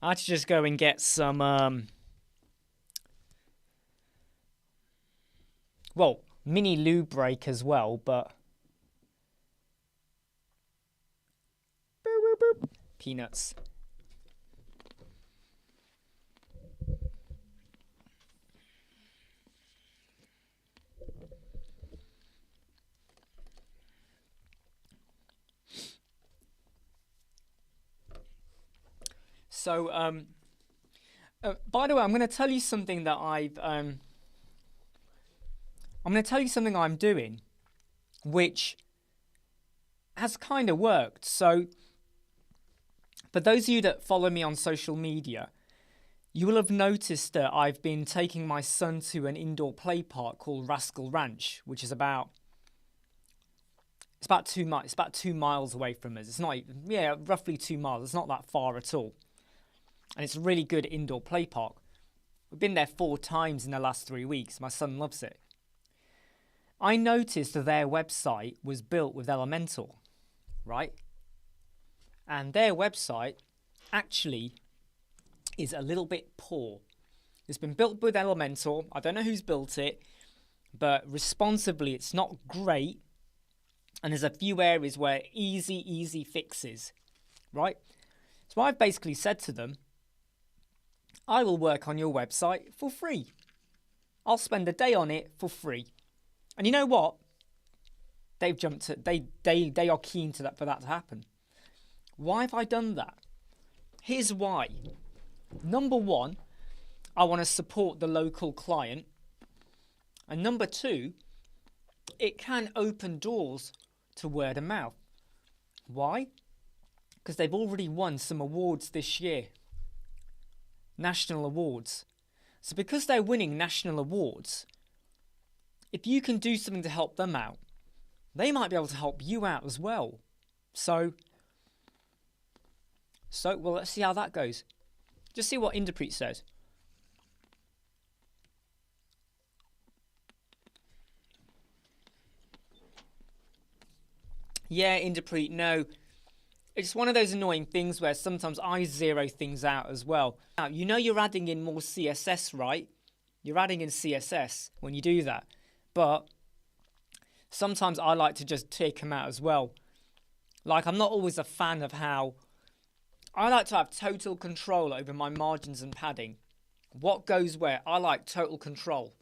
I had to just go and get some, well, mini lube break as well, but boop, boop, boop. Peanuts. So, by the way, I'm going to tell you something that I'm going to tell you something I'm doing, which has kind of worked. So, for those of you that follow me on social media, you will have noticed that I've been taking my son to an indoor play park called Rascal Ranch, which is about 2 miles away from us. It's not, yeah, roughly 2 miles. It's not that far at all. And it's a really good indoor play park. We've been there 4 times in the last 3 weeks. My son loves it. I noticed that their website was built with Elementor, right? And their website actually is a little bit poor. It's been built with Elementor. I don't know who's built it, but responsively, it's not great. And there's a few areas where easy fixes, right? So I've basically said to them, I will work on your website for free. I'll spend a day on it for free. And you know what? They've jumped to, they are keen to that, for that to happen. Why have I done that? Here's why. Number one, I want to support the local client. And number two, it can open doors to word of mouth. Why? Because they've already won some awards this year. National awards. So because they're winning national awards, if you can do something to help them out, they might be able to help you out as well. So well, let's see how that goes. Just see what Inderpreet says. Yeah, Inderpreet, no. It's one of those annoying things where sometimes I zero things out as well. Now, you know you're adding in more CSS, right? You're adding in CSS when you do that. But sometimes I like to just take them out as well. Like, I'm not always a fan of how... I like to have total control over my margins and padding. What goes where? I like total control.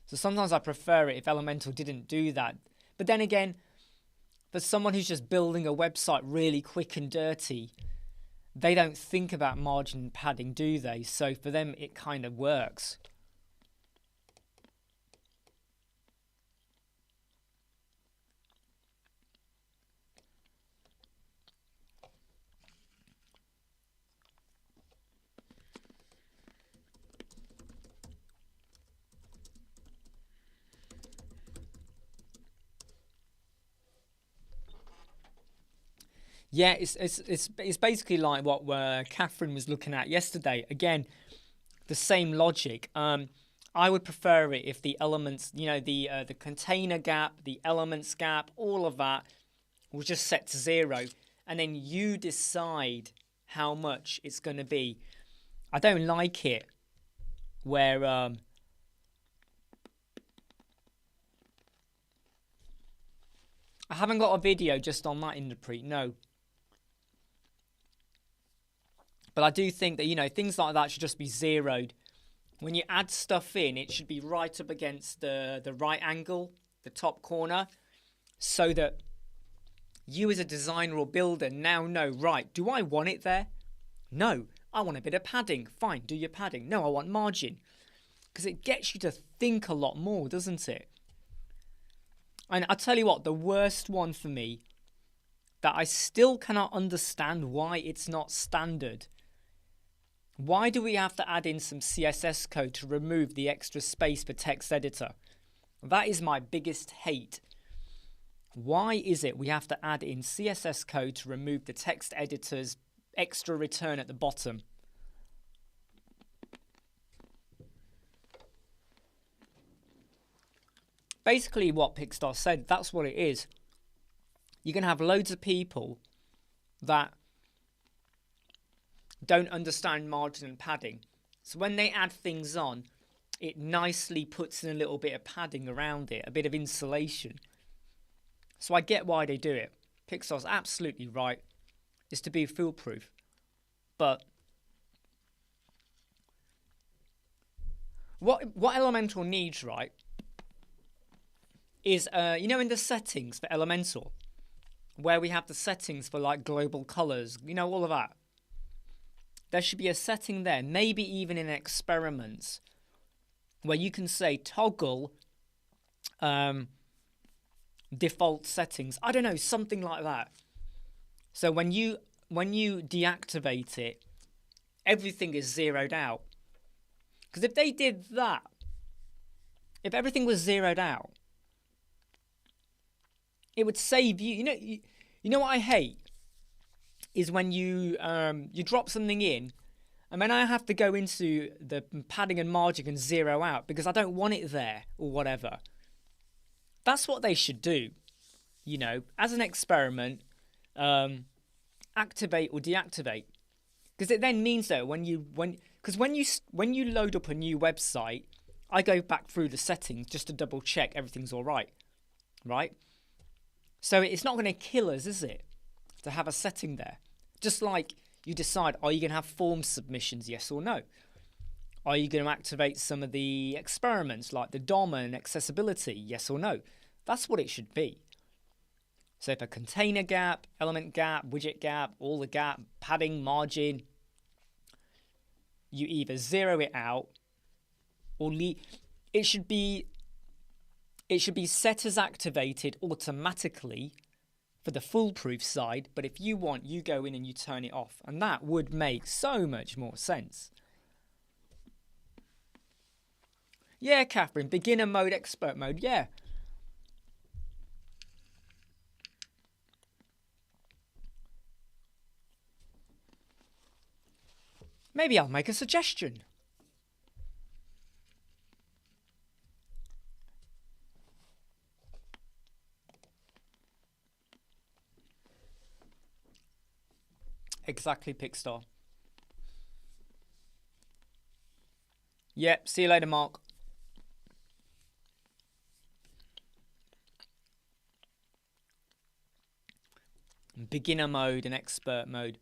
So sometimes I prefer it if Elementor didn't do that. But then again, for someone who's just building a website really quick and dirty, they don't think about margin and padding, do they? So for them, it kind of works. Yeah, it's basically like what Catherine was looking at yesterday. Again, the same logic. I would prefer it if the elements, you know, the container gap, the elements gap, all of that was just set to 0, and then you decide how much it's going to be. I don't like it where I haven't got a video just on that Inderpreet, no. But I do think that, you know, things like that should just be zeroed. When you add stuff in, it should be right up against the right angle, the top corner, so that you as a designer or builder now know, right, do I want it there? No, I want a bit of padding. Fine, do your padding. No, I want margin. Because it gets you to think a lot more, doesn't it? And I'll tell you what, the worst one for me, that I still cannot understand why it's not standard. Why do we have to add in some CSS code to remove the extra space for text editor? That is my biggest hate. Why is it we have to add in CSS code to remove the text editor's extra return at the bottom? basically what Pixar said, that's what it is. You're going to have loads of people that don't understand margin and padding. So when they add things on, it nicely puts in a little bit of padding around it, a bit of insulation. So I get why they do it. Pixar's absolutely right. It's to be foolproof. But what Elementor needs, right, is, you know, in the settings for Elementor, where we have the settings for like global colors, you know, all of that. There should be a setting there, maybe even in experiments, where you can say toggle default settings. I don't know, something like that. So when you deactivate it, everything is zeroed out. Because if they did that, if everything was zeroed out, it would save you. You know what I hate is when you drop something in, and then I have to go into the padding and margin and zero out because I don't want it there or whatever. That's what they should do. You know, as an experiment, activate or deactivate, because it then means that when you load up a new website, I go back through the settings just to double check everything's all right, right? So it's not going to kill us, is it, to have a setting there? Just like you decide, are you going to have form submissions, yes or no? Are you going to activate some of the experiments like the DOM and accessibility, yes or no? That's what it should be. So for container gap, element gap, widget gap, all the gap, padding, margin, you either zero it out or it should be set as activated automatically for the foolproof side, but if you want, you go in and you turn it off, and that would make so much more sense. Yeah, Catherine, beginner mode, expert mode, yeah. Maybe I'll make a suggestion. Exactly, Pixar. Yep, see you later, Mark. Beginner mode and expert mode.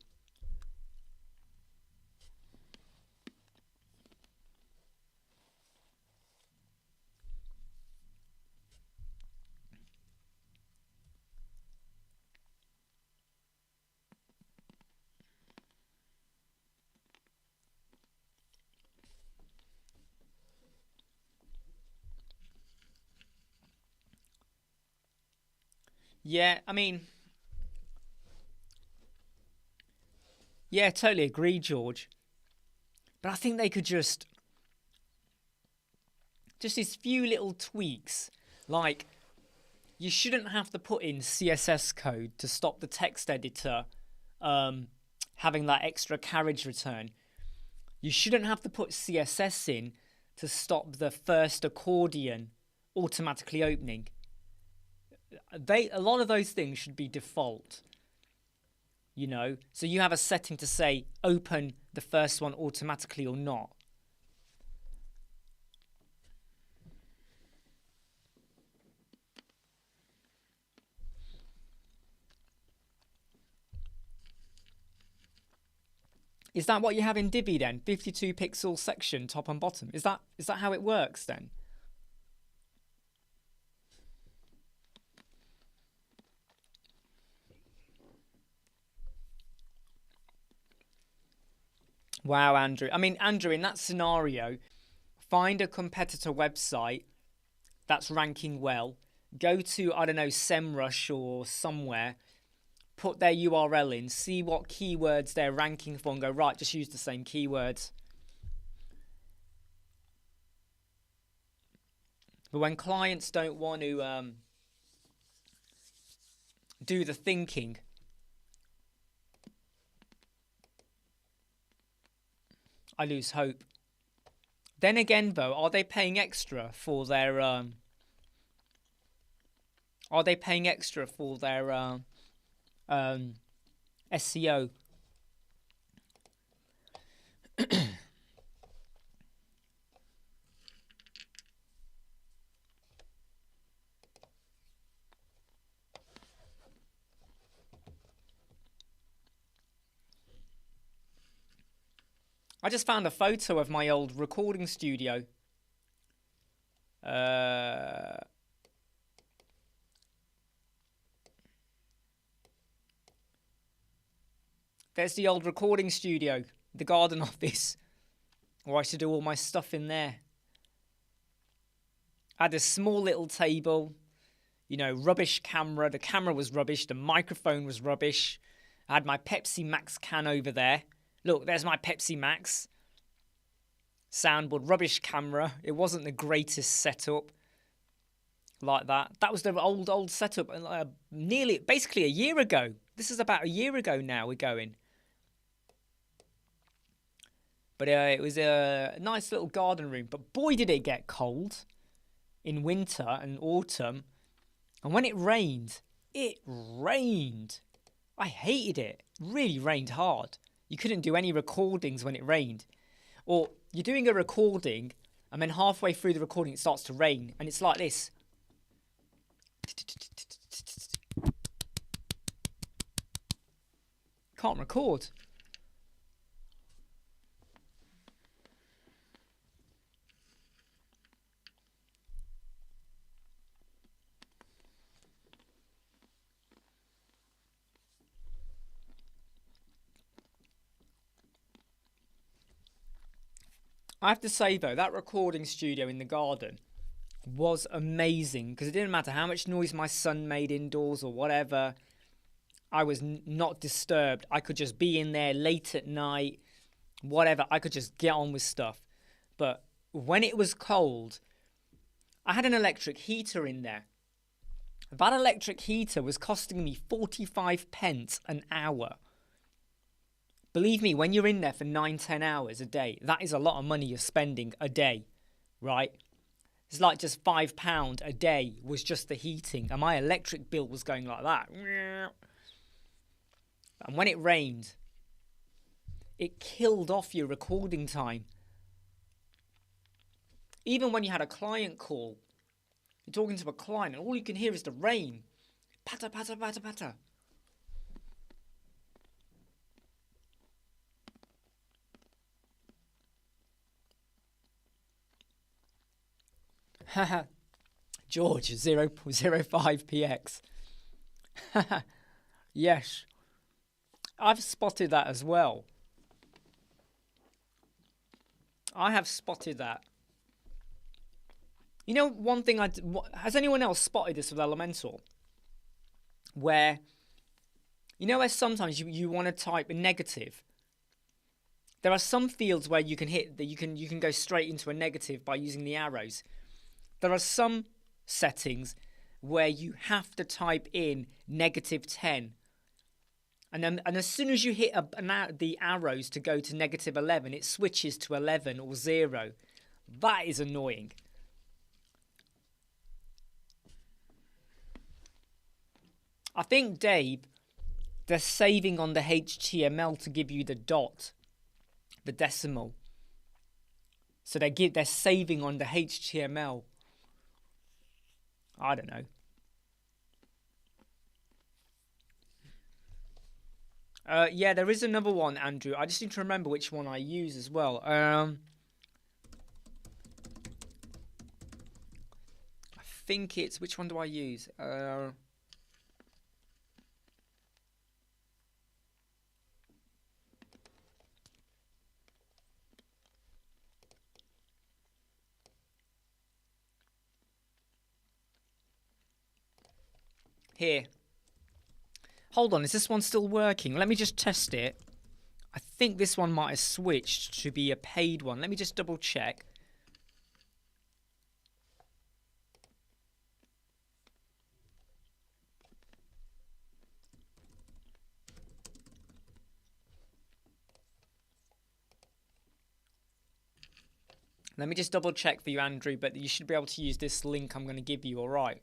Yeah, I mean, yeah, totally agree, George. But I think they could just these few little tweaks, like you shouldn't have to put in CSS code to stop the text editor having that extra carriage return. You shouldn't have to put CSS in to stop the first accordion automatically opening. A lot of those things should be default, you know, so you have a setting to say open the first one automatically or not. Is that what you have in Divi then? 52 pixel section, top and bottom. Is that how it works then? Wow, Andrew. I mean, Andrew, in that scenario, find a competitor website that's ranking well. Go to, I don't know, SEMrush or somewhere. Put their URL in. See what keywords they're ranking for and go, right, just use the same keywords. But when clients don't want to do the thinking, I lose hope. Then again, though, are they paying extra for their Are they paying extra for their SEO? I just found a photo of my old recording studio. There's the old recording studio, the garden office, where I used to do all my stuff in there. I had a small little table, you know, rubbish camera. The camera was rubbish. The microphone was rubbish. I had my Pepsi Max can over there. Look, there's my Pepsi Max. Soundboard, rubbish camera. It wasn't the greatest setup like that. That was the old setup, basically a year ago. This is about a year ago now we're going. But it was a nice little garden room. But boy, did it get cold in winter and autumn. And when it rained. I hated it. It really rained hard. You couldn't do any recordings when it rained. Or you're doing a recording and then halfway through the recording it starts to rain. And it's like this. Can't record. I have to say though, that recording studio in the garden was amazing because it didn't matter how much noise my son made indoors or whatever. I was not disturbed. I could just be in there late at night, whatever. I could just get on with stuff. But when it was cold, I had an electric heater in there. That electric heater was costing me 45 pence an hour. Believe me, when you're in there for 9-10 hours a day, that is a lot of money you're spending a day, right? It's like just £5 a day was just the heating, and my electric bill was going like that. And when it rained, it killed off your recording time. Even when you had a client call, you're talking to a client, and all you can hear is the rain. Patter, patter, patter, patter. Haha, George, 0.05px. Yes, I've spotted that as well. I have spotted that. You know, one thing has anyone else spotted this with Elementor? Where, you know, where sometimes you want to type a negative. There are some fields where you can hit that you can go straight into a negative by using the arrows. There are some settings where you have to type in -10. And as soon as you hit the arrows to go to -11, it switches to 11 or 0. That is annoying. I think, Dave, they're saving on the HTML to give you the dot, the decimal. So they're saving on the HTML. I don't know. Yeah, there is another one, Andrew. I just need to remember which one I use as well. I think it's... Which one do I use? Here. Hold on, is this one still working? Let me just test it. I think this one might have switched to be a paid one. Let me just double check. Let me just double check for you, Andrew, but you should be able to use this link I'm going to give you, all right?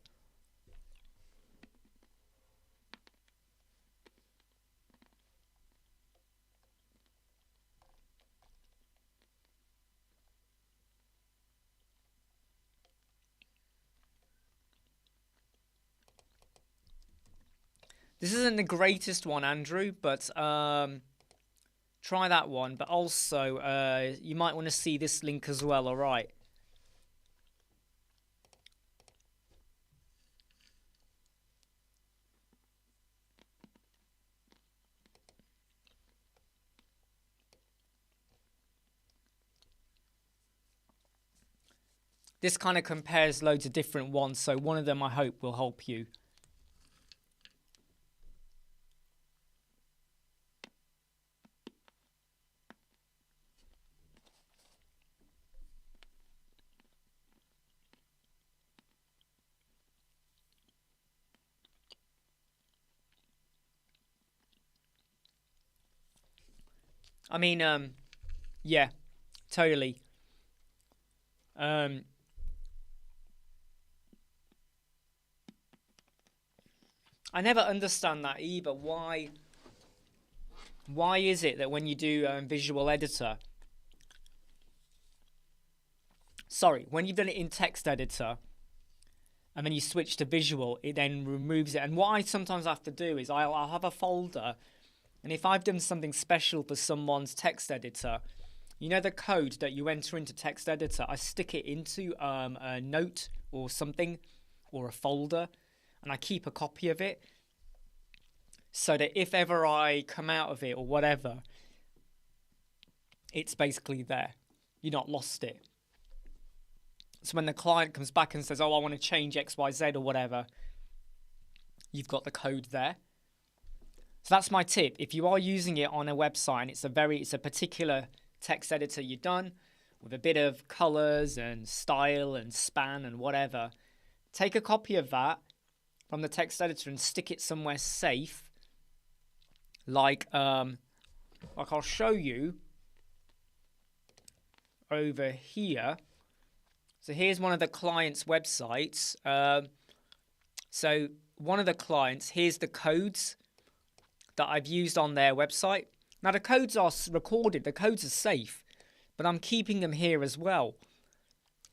This isn't the greatest one, Andrew, but try that one. But also, you might want to see this link as well, all right? This kind of compares loads of different ones, so one of them I hope will help you. I mean, yeah, totally. I never understand that either. Why is it that when you do visual editor, when you've done it in text editor, and then you switch to visual, it then removes it. And what I sometimes have to do is I'll have a folder, and if I've done something special for someone's text editor, you know the code that you enter into text editor, I stick it into a note or something, or a folder, and I keep a copy of it, so that if ever I come out of it or whatever, it's basically there. You're not lost it. So when the client comes back and says, oh, I want to change XYZ or whatever, you've got the code there. So that's my tip. If you are using it on a website and it's a particular text editor you've done with a bit of colors and style and span and whatever, take a copy of that from the text editor and stick it somewhere safe. Like I'll show you over here. So here's one of the clients' websites. So one of the clients, here's the codes that I've used on their website. Now the codes are recorded, the codes are safe, but I'm keeping them here as well.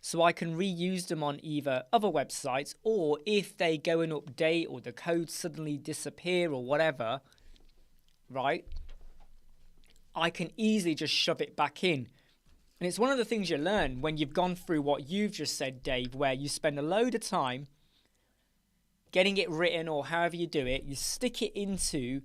So I can reuse them on either other websites, or if they go and update or the codes suddenly disappear or whatever, right, I can easily just shove it back in. And it's one of the things you learn when you've gone through what you've just said, Dave, where you spend a load of time getting it written or however you do it, you stick it into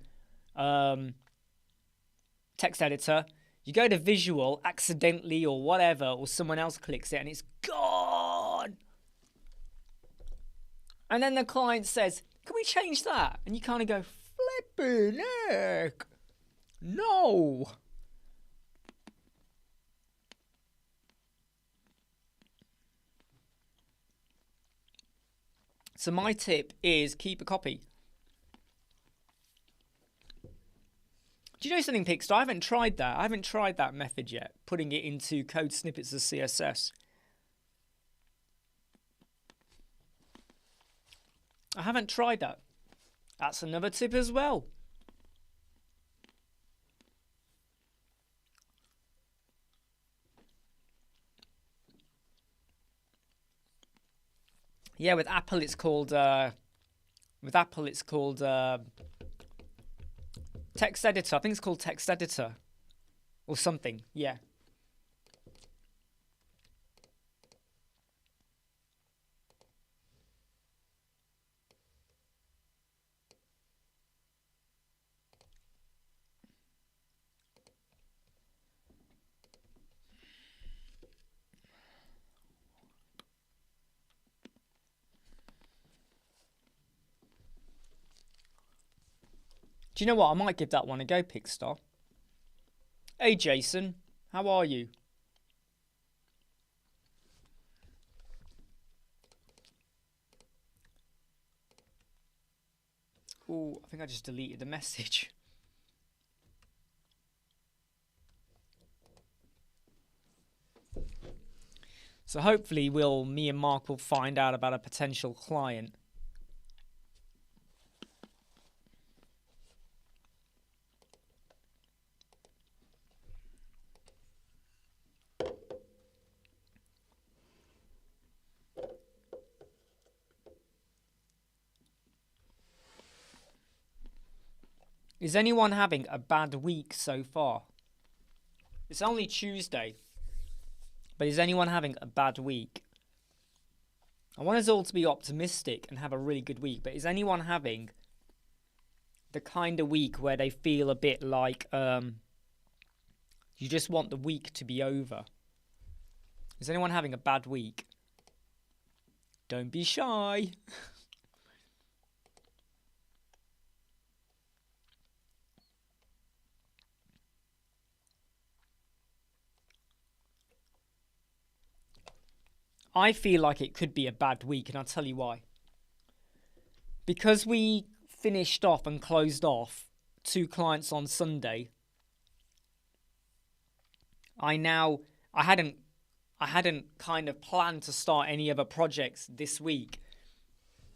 text editor, you go to visual accidentally or whatever, or someone else clicks it and it's gone. And then the client says, can we change that? And you kind of go, flipping heck, no. So my tip is keep a copy. Do you know something, Pixel? I haven't tried that. I haven't tried that method yet, putting it into code snippets of CSS. I haven't tried that. That's another tip as well. Yeah, with Apple it's called text editor. I think it's called text editor or something. Yeah. Do you know what? I might give that one a go, Pickstar. Hey, Jason. How are you? Oh, I think I just deleted the message. So hopefully me and Mark will find out about a potential client. Is anyone having a bad week so far? It's only Tuesday, but is anyone having a bad week? I want us all to be optimistic and have a really good week, but is anyone having the kind of week where they feel a bit like you just want the week to be over? Is anyone having a bad week? Don't be shy. I feel like it could be a bad week, and I'll tell you why. Because we finished off and closed off 2 clients on Sunday, I hadn't kind of planned to start any other projects this week,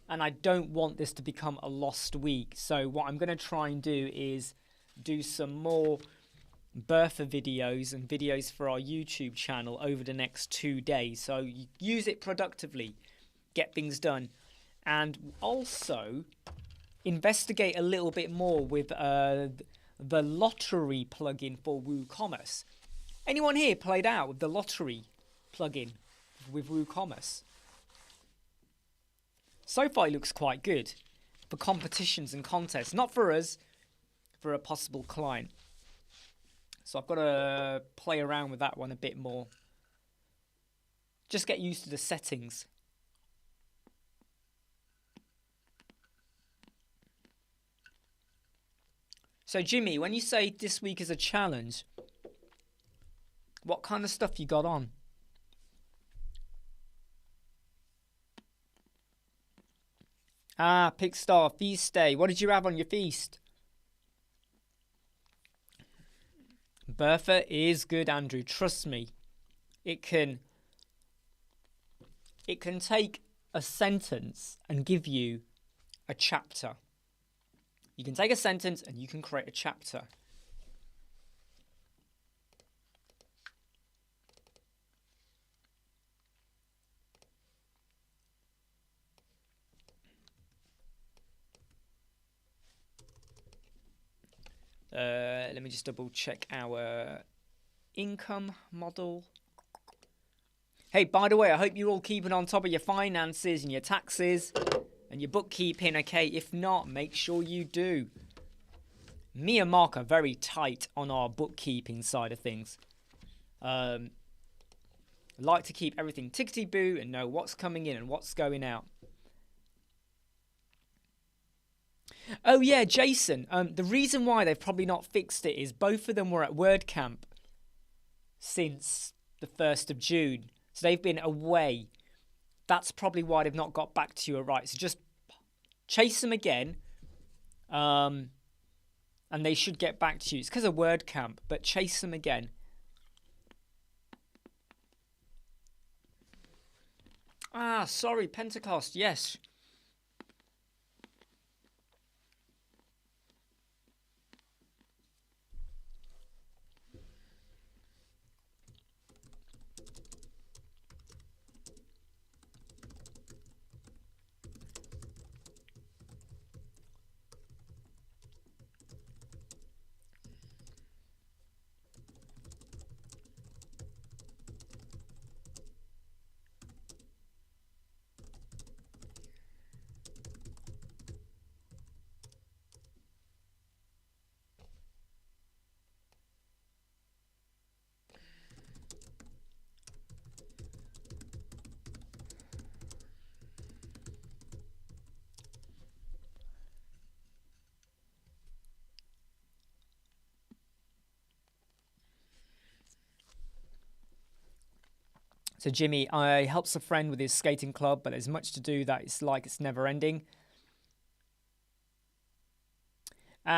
and I don't want this to become a lost week. So what I'm going to try and do is do some more Bertha videos and videos for our YouTube channel over the next 2 days. So use it productively, get things done, and also investigate a little bit more with the lottery plugin for WooCommerce. Anyone here played out with the lottery plugin with WooCommerce? So far it looks quite good for competitions and contests, not for us, for a possible client. So I've got to play around with that one a bit more. Just get used to the settings. So Jimmy, when you say this week is a challenge, what kind of stuff you got on? Ah, Pickstar, feast day. What did you have on your feast? Bertha is good, Andrew. Trust me. It can take a sentence and give you a chapter. You can take a sentence and you can create a chapter. Let me just double check our income model. Hey, by the way, I hope you're all keeping on top of your finances and your taxes and your bookkeeping, okay? If not, make sure you do. Me and Mark are very tight on our bookkeeping side of things. Like to keep everything tickety-boo and know what's coming in and what's going out. Oh yeah, Jason. The reason why they've probably not fixed it is both of them were at WordCamp since the 1st of June. So they've been away. That's probably why they've not got back to you right. So just chase them again. And they should get back to you. It's because of WordCamp, but chase them again. Ah, sorry, Pentecost, yes. So Jimmy, I helps a friend with his skating club, but there's much to do that it's like it's never ending.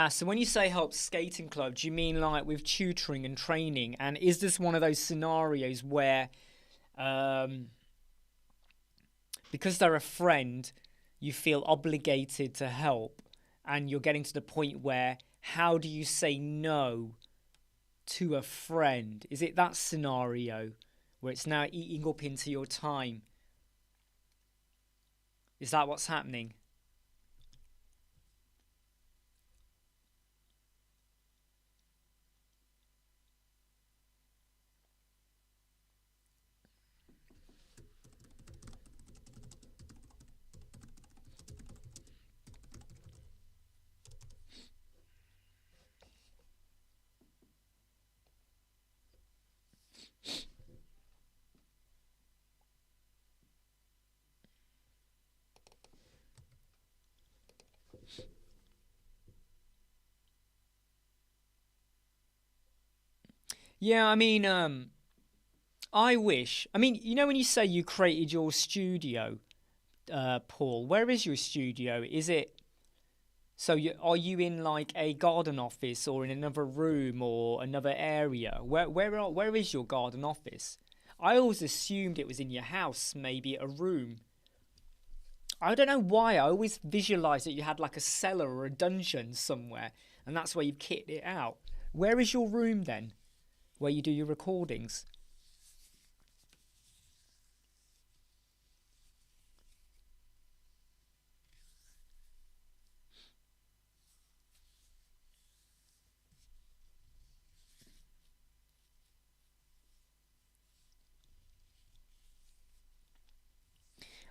So when you say helps skating club, do you mean like with tutoring and training? And is this one of those scenarios where, because they're a friend, you feel obligated to help, and you're getting to the point where how do you say no to a friend? Is it that scenario where it's now eating up into your time? Is that what's happening? Yeah, I mean, I wish. I mean, you know, when you say you created your studio, Paul, where is your studio? Is it so? Are you in like a garden office or in another room or another area? Where is your garden office? I always assumed it was in your house, maybe a room. I don't know why. I always visualized that you had like a cellar or a dungeon somewhere, and that's where you've kitted it out. Where is your room then, where you do your recordings?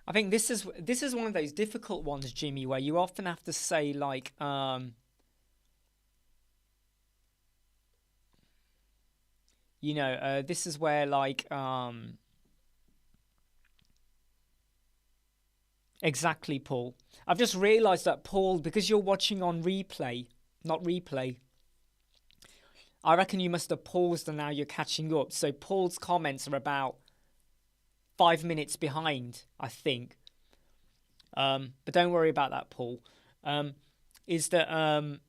I think this is one of those difficult ones, Jimmy, where you often have to say like, this is where like, exactly, Paul. I've just realised that, Paul, because you're watching on replay, not replay. I reckon you must have paused and now you're catching up. So Paul's comments are about 5 minutes behind, I think. But don't worry about that, Paul. Is that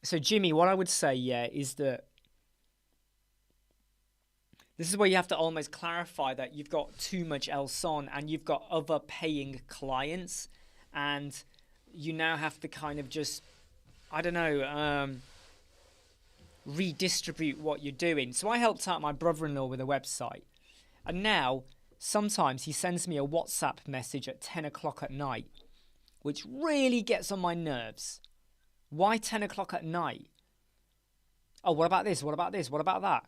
so Jimmy, what I would say, yeah, is that this is where you have to almost clarify that you've got too much else on and you've got other paying clients, and you now have to kind of just, I don't know, redistribute what you're doing. So I helped out my brother-in-law with a website, and now sometimes he sends me a WhatsApp message at 10 o'clock at night, which really gets on my nerves. Why 10 o'clock at night? Oh, what about this? What about this? What about that?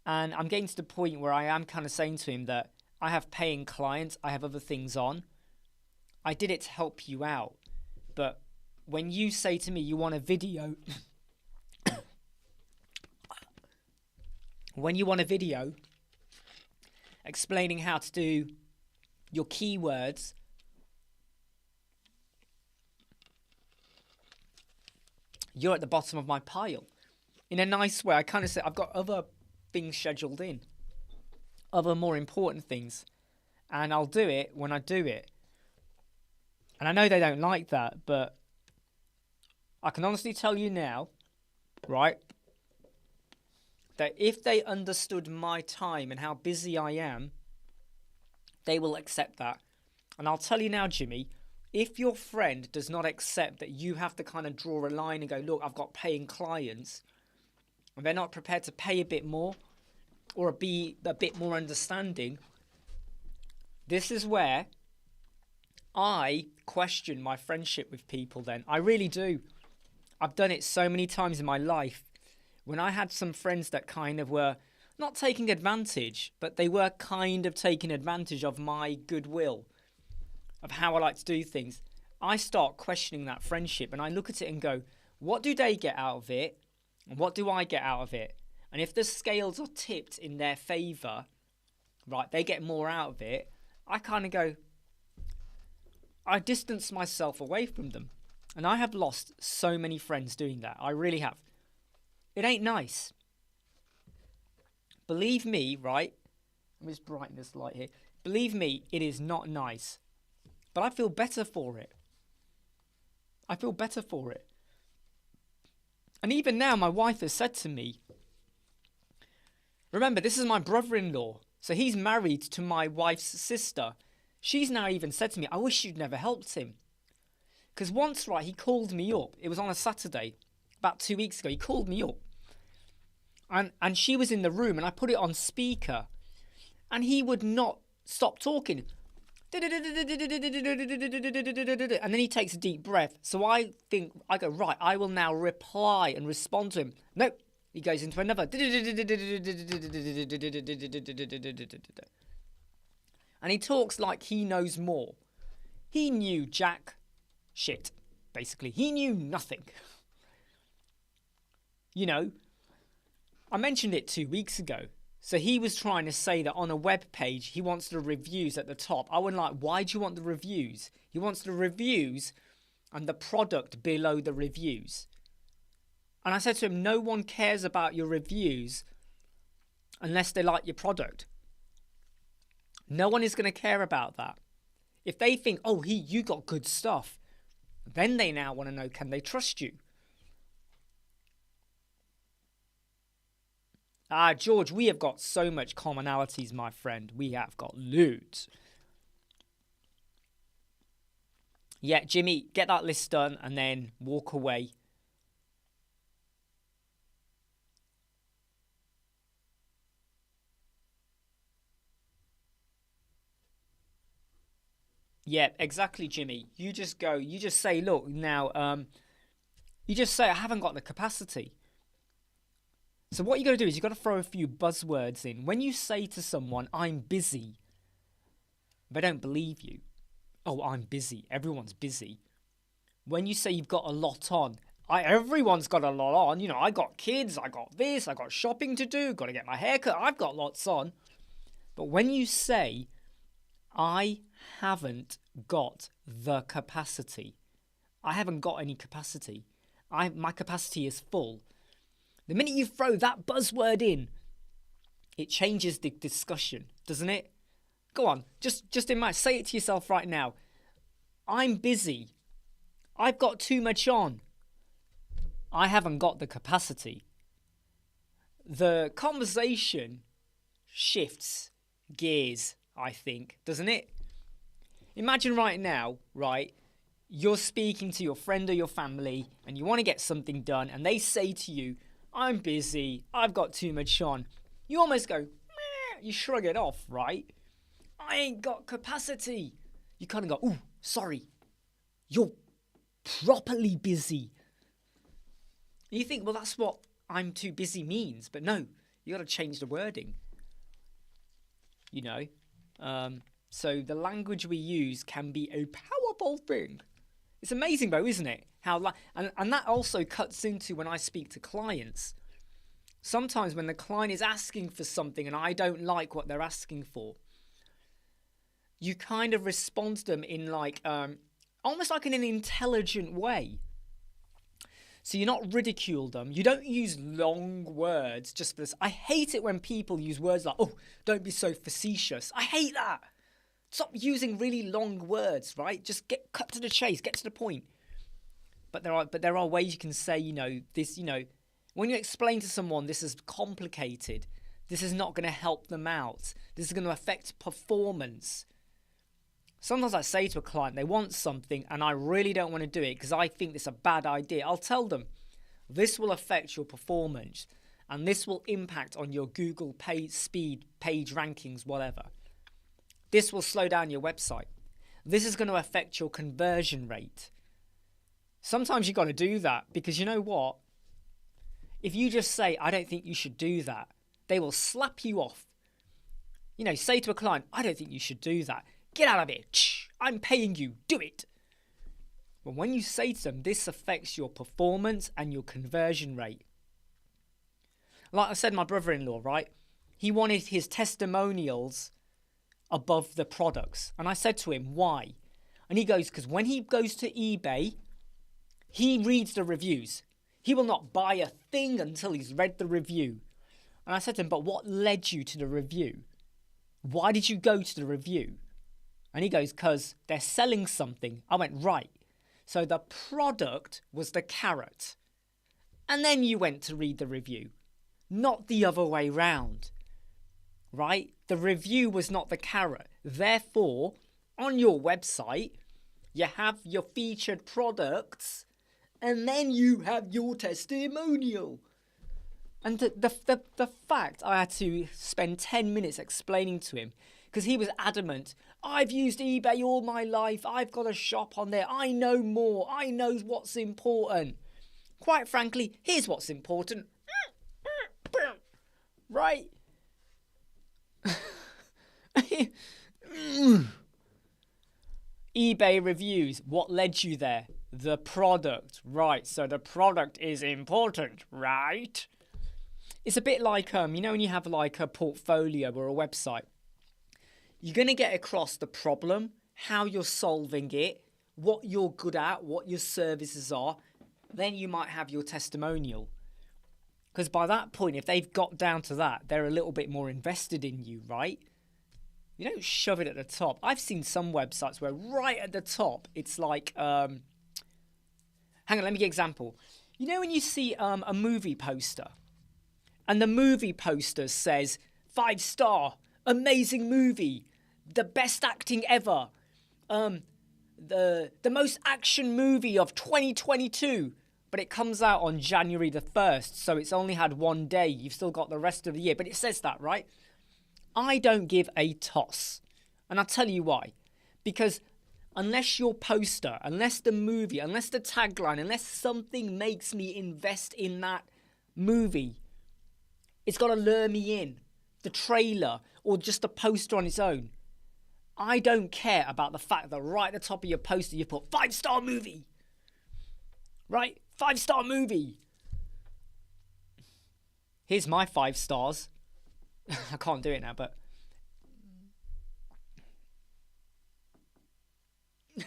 And I'm getting to the point where I am kind of saying to him that I have paying clients, I have other things on. I did it to help you out. But when you say to me you want a video, when you want a video explaining how to do your keywords, you're at the bottom of my pile. In a nice way, I kind of say I've got other things scheduled in, other more important things, and I'll do it when I do it. And I know they don't like that, but I can honestly tell you now, right, that if they understood my time and how busy I am, they will accept that. And I'll tell you now, Jimmy, if your friend does not accept that you have to kind of draw a line and go, look, I've got paying clients, and they're not prepared to pay a bit more or be a bit more understanding, this is where I question my friendship with people then. I really do. I've done it so many times in my life. When I had some friends that kind of were not taking advantage, but they were kind of taking advantage of my goodwill, of how I like to do things, I start questioning that friendship and I look at it and go, what do they get out of it? And what do I get out of it? And if the scales are tipped in their favour, right, they get more out of it, I kind of go, I distance myself away from them. And I have lost so many friends doing that. I really have. It ain't nice. Believe me, right? Let me just brighten this light here. Believe me, it is not nice. But I feel better for it. I feel better for it. And even now, my wife has said to me, remember, this is my brother-in-law. So he's married to my wife's sister. She's now even said to me, I wish you'd never helped him. Because once, right, he called me up. It was on a Saturday, about 2 weeks ago. He called me up. And she was in the room, and I put it on speaker. And he would not stop talking. And then he takes a deep breath. So I go, right, I will now reply and respond to him. Nope. He goes into another. And he talks like he knows more. He knew jack shit, basically. He knew nothing. You know, I mentioned it 2 weeks ago. So he was trying to say that on a web page, he wants the reviews at the top. I went like, why do you want the reviews? He wants the reviews and the product below the reviews. And I said to him, no one cares about your reviews unless they like your product. No one is going to care about that. If they think, oh, you got good stuff, then they now want to know, can they trust you? George, we have got so much commonalities, my friend. We have got loads. Yeah, Jimmy, get that list done and then walk away. Yeah, exactly, Jimmy. You just say, look, now, you just say, I haven't got the capacity. So what you got to do is you got to throw a few buzzwords in. When you say to someone, I'm busy, they don't believe you. Oh, I'm busy. Everyone's busy. When you say you've got a lot on, everyone's got a lot on. You know, I got kids, I got this, I got shopping to do, got to get my hair cut. I've got lots on. But when you say, I haven't got the capacity, I haven't got any capacity, my capacity is full. The minute you throw that buzzword in, it changes the discussion, doesn't it? Go on, just imagine, say it to yourself right now. I'm busy. I've got too much on. I haven't got the capacity. The conversation shifts gears, I think, doesn't it? Imagine right now, right, you're speaking to your friend or your family and you want to get something done and they say to you, I'm busy, I've got too much on. You almost go, meh, you shrug it off, right? I ain't got capacity. You kind of go, ooh, sorry, you're properly busy. And you think, well, that's what I'm too busy means. But no, you got to change the wording. You know? So the language we use can be a powerful thing. It's amazing though, isn't it? And that also cuts into when I speak to clients. Sometimes when the client is asking for something and I don't like what they're asking for, you kind of respond to them in like, almost like in an intelligent way. So you're not ridicule them. You don't use long words just for this. I hate it when people use words like, oh, don't be so facetious. I hate that. Stop using really long words, right? Just cut to the chase, get to the point. But there are ways you can say, you know, this, you know, when you explain to someone this is complicated, this is not going to help them out. This is going to affect performance. Sometimes I say to a client, they want something and I really don't want to do it because I think it's a bad idea. I'll tell them, this will affect your performance and this will impact on your Google page speed, page rankings, whatever. This will slow down your website. This is going to affect your conversion rate. Sometimes you've got to do that because you know what? If you just say, I don't think you should do that, they will slap you off. You know, say to a client, I don't think you should do that. Get out of here. I'm paying you. Do it. But when you say to them, this affects your performance and your conversion rate. Like I said, my brother-in-law, right? He wanted his testimonials above the products. And I said to him, why? And he goes, because when he goes to eBay, he reads the reviews. He will not buy a thing until he's read the review. And I said to him, but what led you to the review? Why did you go to the review? And he goes, because they're selling something. I went, right. So the product was the carrot. And then you went to read the review. Not the other way round. Right? The review was not the carrot. Therefore, on your website, you have your featured products and then you have your testimonial. And the fact I had to spend 10 minutes explaining to him, because he was adamant, I've used eBay all my life, I've got a shop on there, I know more, I know what's important. Quite frankly, here's what's important. Right? eBay reviews, what led you there? The product, right? So the product is important, right? It's a bit like, you know, when you have like a portfolio or a website, you're going to get across the problem, how you're solving it, what you're good at, what your services are. Then you might have your testimonial. Because by that point, if they've got down to that, they're a little bit more invested in you, right? You don't shove it at the top. I've seen some websites where right at the top, it's like, hang on, let me give an example. You know when you see a movie poster, and the movie poster says, 5-star, amazing movie, the best acting ever, the most action movie of 2022, but it comes out on January the 1st, so it's only had one day. You've still got the rest of the year, but it says that, right? I don't give a toss, and I'll tell you why. Because unless your poster, unless the movie, unless the tagline, unless something makes me invest in that movie, it's got to lure me in. The trailer or just the poster on its own. I don't care about the fact that right at the top of your poster you put 5-star movie. Right? 5-star movie. Here's my 5 stars. I can't do it now, but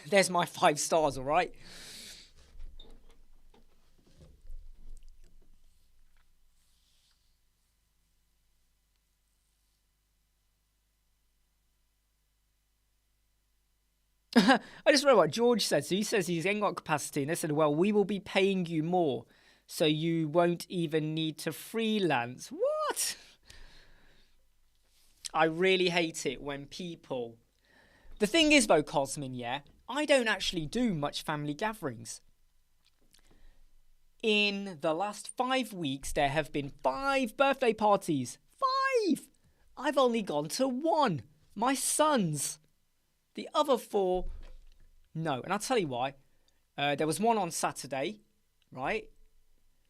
there's my 5 stars, all right? I just read what George said. So he says he's ain't got capacity, and they said, well, we will be paying you more, so you won't even need to freelance. What? I really hate it when people... The thing is, though, Cosmin, yeah, I don't actually do much family gatherings. In the last 5 weeks, there have been 5 birthday parties. 5! I've only gone to 1. My son's. The other 4, no. And I'll tell you why. There was one on Saturday, right?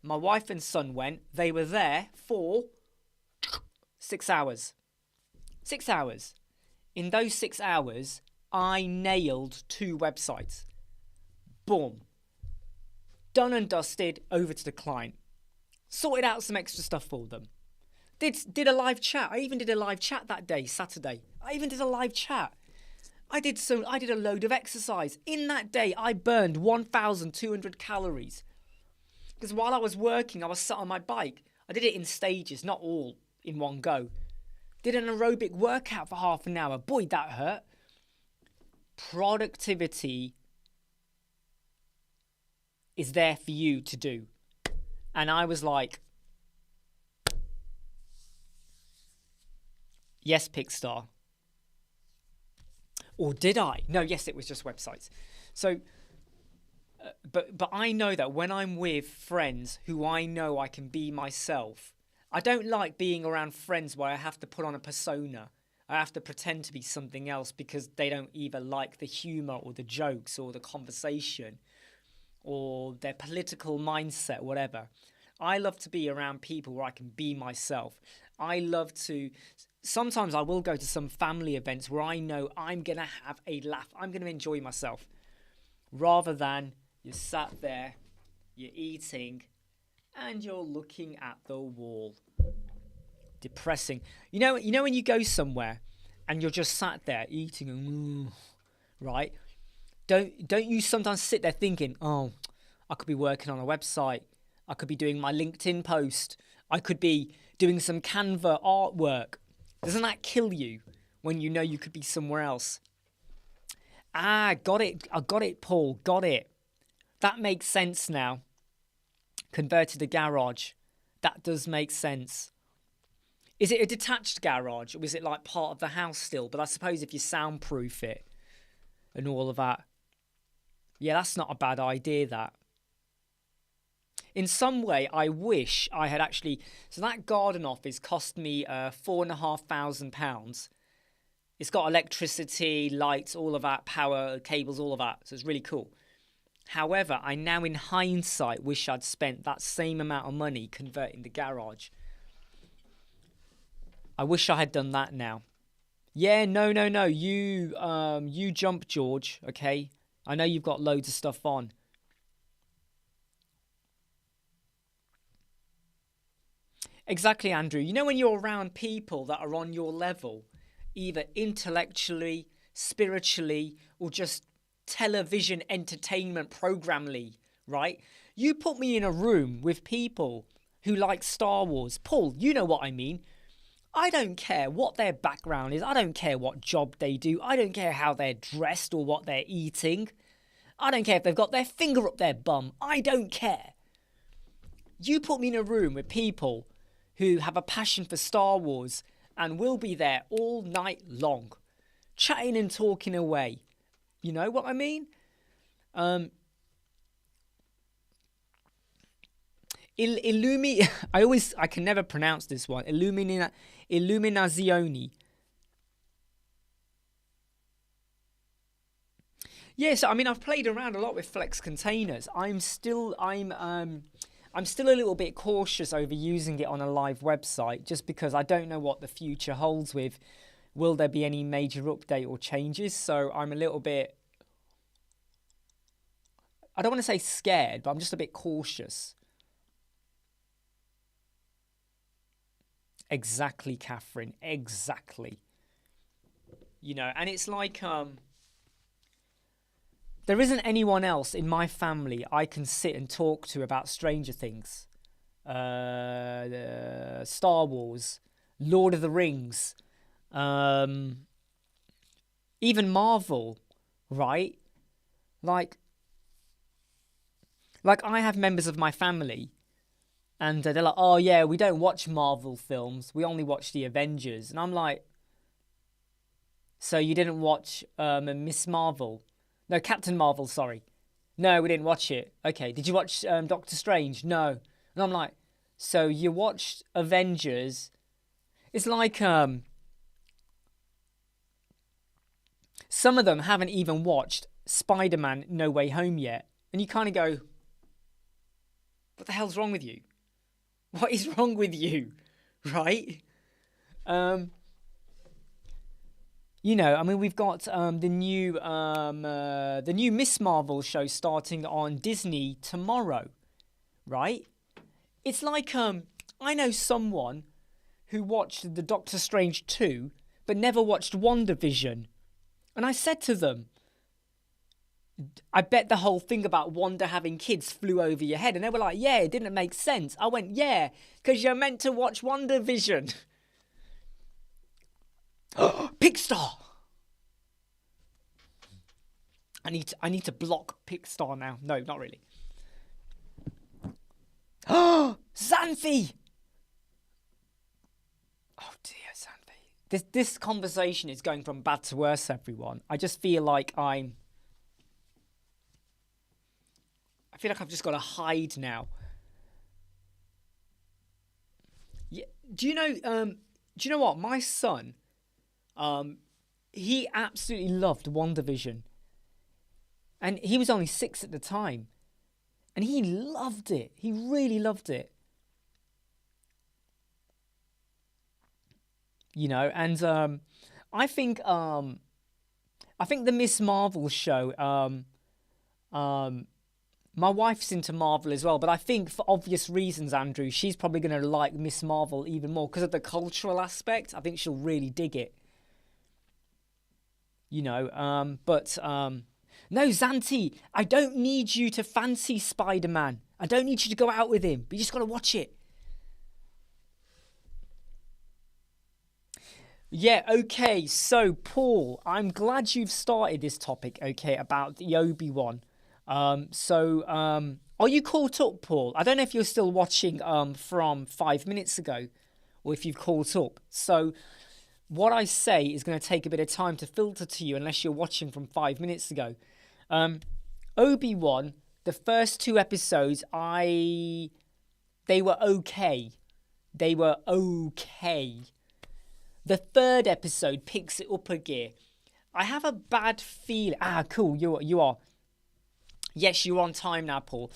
My wife and son went. They were there for 6 hours. 6 hours. In those 6 hours, I nailed 2 websites. Boom. Done and dusted, over to the client. Sorted out some extra stuff for them. Did a live chat. I even did a live chat that day, Saturday. I even did a live chat. I did a load of exercise. In that day, I burned 1,200 calories. Because while I was working, I was sat on my bike. I did it in stages, not all in one go. Did an aerobic workout for half an hour. Boy, that hurt. Productivity is there for you to do. And I was like, yes, Pixstar. Or did I? No, yes, it was just websites. So, but I know that when I'm with friends who I know I can be myself, I don't like being around friends where I have to put on a persona. I have to pretend to be something else because they don't either like the humour or the jokes or the conversation or their political mindset, whatever. I love to be around people where I can be myself. I love to... Sometimes I will go to some family events where I know I'm going to have a laugh. I'm going to enjoy myself. Rather than you're sat there, you're eating, and you're looking at the wall. Depressing. You know when you go somewhere and you're just sat there eating, right? Don't you sometimes sit there thinking, oh, I could be working on a website. I could be doing my LinkedIn post. I could be doing some Canva artwork. Doesn't that kill you when you know you could be somewhere else? Ah, got it. I got it, Paul. Got it. That makes sense now. Converted a garage. That does make sense. Is it a detached garage or is it like part of the house still? But I suppose if you soundproof it and all of that. Yeah, that's not a bad idea, that. In some way, I wish I had actually... So that garden office cost me £4,500. It's got electricity, lights, all of that, power, cables, all of that. So it's really cool. However, I now in hindsight wish I'd spent that same amount of money converting the garage. I wish I had done that now. Yeah, no. You jump, George, okay? I know you've got loads of stuff on. Exactly, Andrew. You know when you're around people that are on your level, either intellectually, spiritually, or just television entertainment programmally, right? You put me in a room with people who like Star Wars. Paul, you know what I mean. I don't care what their background is. I don't care what job they do. I don't care how they're dressed or what they're eating. I don't care if they've got their finger up their bum. I don't care. You put me in a room with people who have a passion for Star Wars and will be there all night long, chatting and talking away. You know what I mean? I can never pronounce this one. Illuminazioni. Yes, I mean, I've played around a lot with Flex containers. I'm still a little bit cautious over using it on a live website, just because I don't know what the future holds with. Will there be any major update or changes? So I'm a little bit, I don't want to say scared, but I'm just a bit cautious. Exactly, Catherine. Exactly. You know, and it's like, there isn't anyone else in my family I can sit and talk to about Stranger Things, Star Wars, Lord of the Rings, even Marvel, right? Like I have members of my family, and they're like, oh yeah, we don't watch Marvel films, we only watch the Avengers. And I'm like, so you didn't watch Miss Marvel? No, Captain Marvel, sorry. No, we didn't watch it. Okay, did you watch Doctor Strange? No. And I'm like, so you watched Avengers? It's like some of them haven't even watched Spider-Man No Way Home yet. And you kind of go, what the hell's wrong with you? What is wrong with you? Right? You know, I mean, we've got the new Miss Marvel show starting on Disney tomorrow, right? It's like I know someone who watched the Doctor Strange 2 but never watched WandaVision. And I said to them, I bet the whole thing about Wanda having kids flew over your head. And they were like, yeah, it didn't make sense. I went, yeah, because you're meant to watch WandaVision. Pixar. I need to block Pixar now. No, not really. Xanthi. Oh dear, Xanthi. This conversation is going from bad to worse, everyone. I just feel like I've just got to hide now. Yeah. Do you know what? My son, he absolutely loved WandaVision. And he was only 6 at the time. And he loved it. He really loved it. You know, and I think the Miss Marvel show, my wife's into Marvel as well, but I think for obvious reasons, Andrew, she's probably going to like Miss Marvel even more because of the cultural aspect. I think she'll really dig it. You know, no, Xanthi, I don't need you to fancy Spider-Man. I don't need you to go out with him, but you just got to watch it. Yeah, okay, so Paul, I'm glad you've started this topic, okay, about the Obi-Wan. Are you caught up, Paul? I don't know if you're still watching from 5 minutes ago or if you've caught up. So what I say is going to take a bit of time to filter to you unless you're watching from 5 minutes ago. Obi-Wan, the first 2 episodes, they were okay. They were okay. The 3rd episode picks it up a gear. I have a bad feeling. Cool, you are. Yes, you're on time now, Paul.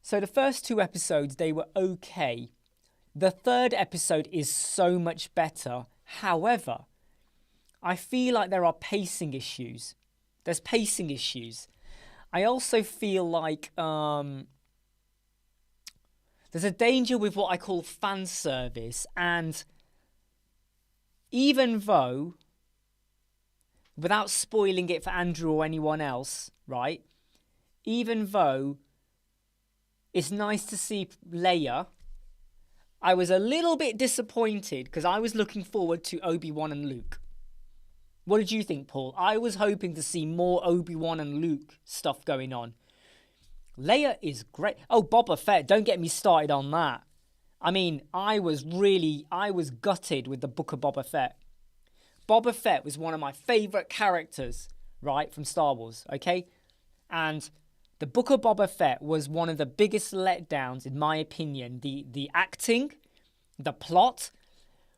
So the first 2 episodes, they were okay. The 3rd episode is so much better. However, I feel like there are pacing issues. There's pacing issues. I also feel like there's a danger with what I call fan service. And even though, without spoiling it for Andrew or anyone else, right? Even though it's nice to see Leia I was a little bit disappointed because I was looking forward to Obi-Wan and Luke. What did you think, Paul? I was hoping to see more Obi-Wan and Luke stuff going on. Leia is great. Oh, Boba Fett, don't get me started on that. I mean, I was gutted with the Book of Boba Fett. Boba Fett was one of my favourite characters, right, from Star Wars, okay? And the Book of Boba Fett was one of the biggest letdowns, in my opinion. The acting, the plot.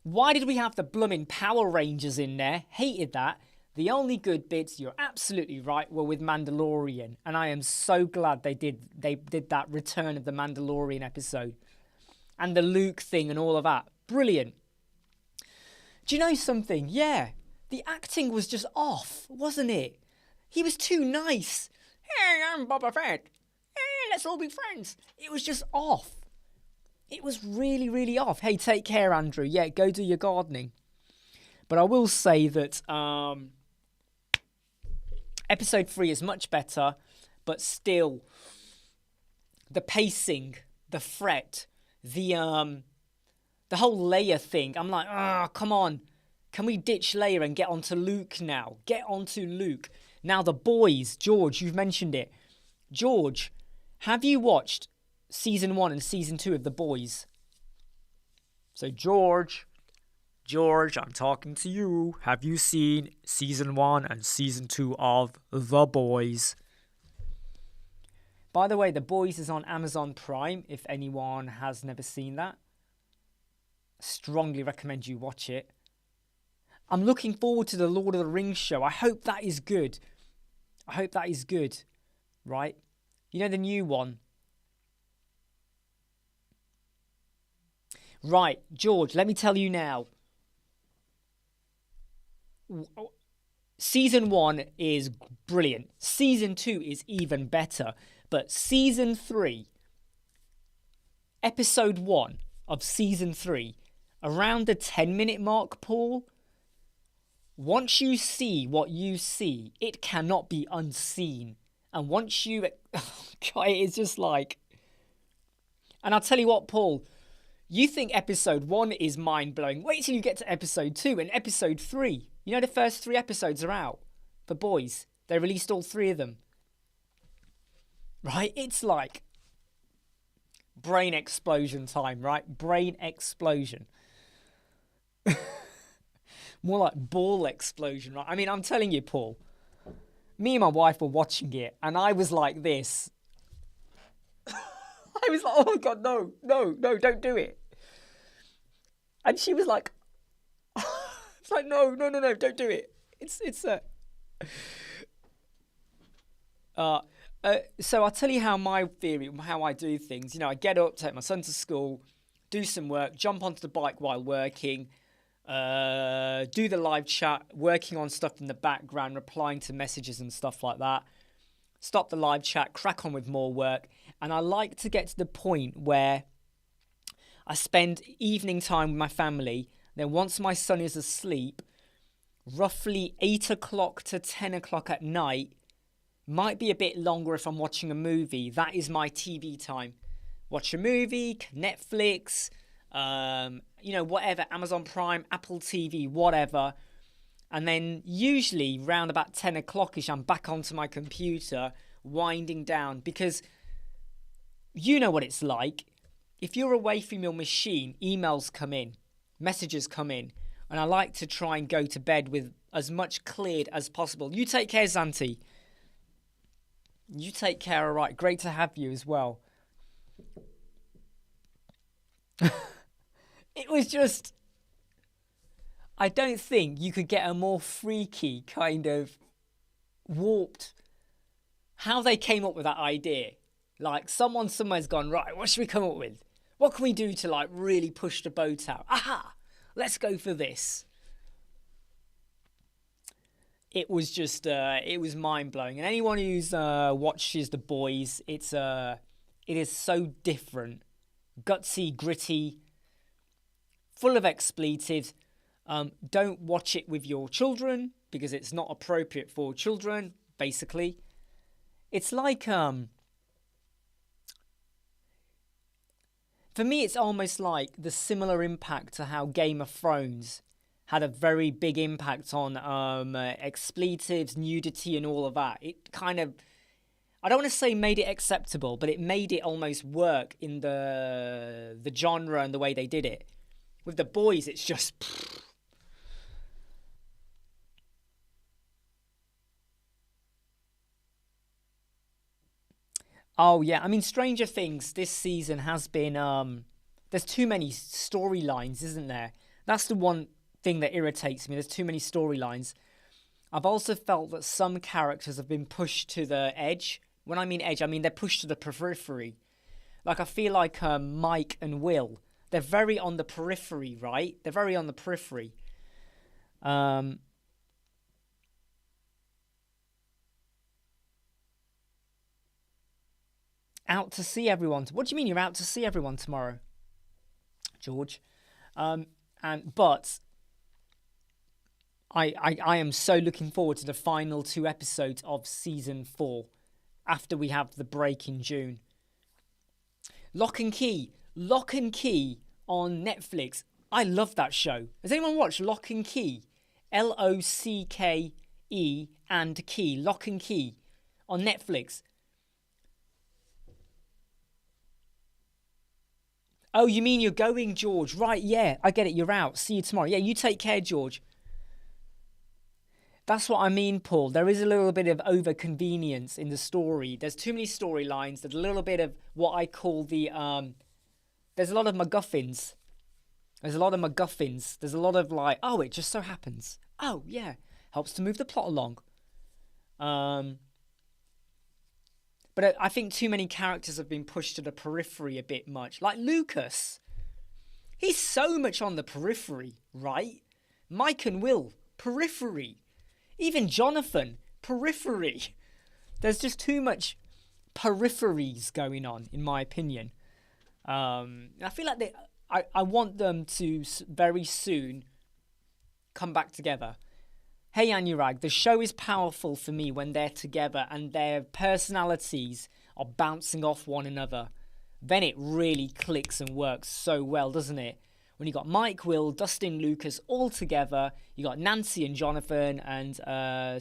Why did we have the blooming Power Rangers in there? Hated that. The only good bits, you're absolutely right, were with Mandalorian. And I am so glad they did that Return of the Mandalorian episode. And the Luke thing and all of that. Brilliant. Do you know something? Yeah, the acting was just off, wasn't it? He was too nice. Hey, I'm Boba Fett. Hey, let's all be friends. It was just off. It was really, really off. Hey, take care, Andrew. Yeah, go do your gardening. But I will say that episode 3 is much better, but still, the pacing, the fret, the whole Leia thing. I'm like, come on. Can we ditch Leia and get onto Luke now? Get onto Luke. Now, the boys, George, you've mentioned it. George, have you watched Season 1 and Season 2 of The Boys? So, George, I'm talking to you. Have you seen Season 1 and Season 2 of The Boys? By the way, The Boys is on Amazon Prime, if anyone has never seen that. Strongly recommend you watch it. I'm looking forward to the Lord of the Rings show. I hope that is good. Right? You know the new one? Right, George, let me tell you now. Season 1 is brilliant. Season 2 is even better. But Season 3, Episode 1 of Season 3, around the 10-minute mark, Paul, once you see what you see, it cannot be unseen. And once you... Oh, God, it's just like... And I'll tell you what, Paul, you think Episode 1 is mind-blowing. Wait till you get to Episode 2 and Episode 3. You know the first 3 episodes are out for boys. They released all 3 of them. Right? It's like brain explosion time, right? Brain explosion. More like ball explosion, right? I mean, I'm telling you, Paul, me and my wife were watching it, and I was like this. I was like, oh my God, no, don't do it. And she was like, it's like, no, don't do it. So I'll tell you how I do things. You know, I get up, take my son to school, do some work, jump onto the bike while working, do the live chat, working on stuff in the background, replying to messages and stuff like that. Stop the live chat, crack on with more work. And I like to get to the point where I spend evening time with my family. Then once my son is asleep, roughly 8 o'clock to 10 o'clock at night, might be a bit longer if I'm watching a movie. That is my TV time. Watch a movie, Netflix, whatever, Amazon Prime, Apple TV, whatever. And then usually round about 10 o'clock-ish, I'm back onto my computer, winding down. Because you know what it's like. If you're away from your machine, emails come in, messages come in. And I like to try and go to bed with as much cleared as possible. You take care, Zanti. You take care, all right. Great to have you as well. It was just... I don't think you could get a more freaky kind of warped... How they came up with that idea. Like, someone somewhere's gone, right, what should we come up with? What can we do to, like, really push the boat out? Aha! Let's go for this. It was just, it was mind-blowing. And anyone who's watches The Boys, it is so different. Gutsy, gritty, full of expletives. Don't watch it with your children because it's not appropriate for children, basically. It's like, For me, it's almost like the similar impact to how Game of Thrones had a very big impact on expletives, nudity, and all of that. It kind of, I don't want to say made it acceptable, but it made it almost work in the genre and the way they did it. With The Boys, it's just... Oh, yeah. I mean, Stranger Things this season has been... there's too many storylines, isn't there? That's the one thing that irritates me. There's too many storylines. I've also felt that some characters have been pushed to the edge. When I mean edge, I mean they're pushed to the periphery. Like, I feel like Mike and Will, they're very on the periphery, right? They're very on the periphery. Out to see everyone. What do you mean you're out to see everyone tomorrow, George? But I am so looking forward to the final 2 episodes of season 4 after we have the break in June. Lock and Key on Netflix. I love that show. Has anyone watched Lock and Key? LOCKE and Key. Lock and Key on Netflix. Oh, you mean you're going, George? Right, yeah, I get it. You're out. See you tomorrow. Yeah, you take care, George. That's what I mean, Paul. There is a little bit of over-convenience in the story. There's too many storylines. There's a little bit of what I call the... there's a lot of MacGuffins. There's a lot of MacGuffins. There's a lot of like, oh, it just so happens. Oh, yeah. Helps to move the plot along. But I think too many characters have been pushed to the periphery a bit much. Like Lucas. He's so much on the periphery, right? Mike and Will, periphery. Even Jonathan, periphery. There's just too much peripheries going on, in my opinion. I feel like I want them to very soon come back together. Hey Anurag, the show is powerful for me when they're together and their personalities are bouncing off one another. Then it really clicks and works so well, doesn't it? When you got Mike, Will, Dustin, Lucas all together, you got Nancy and Jonathan and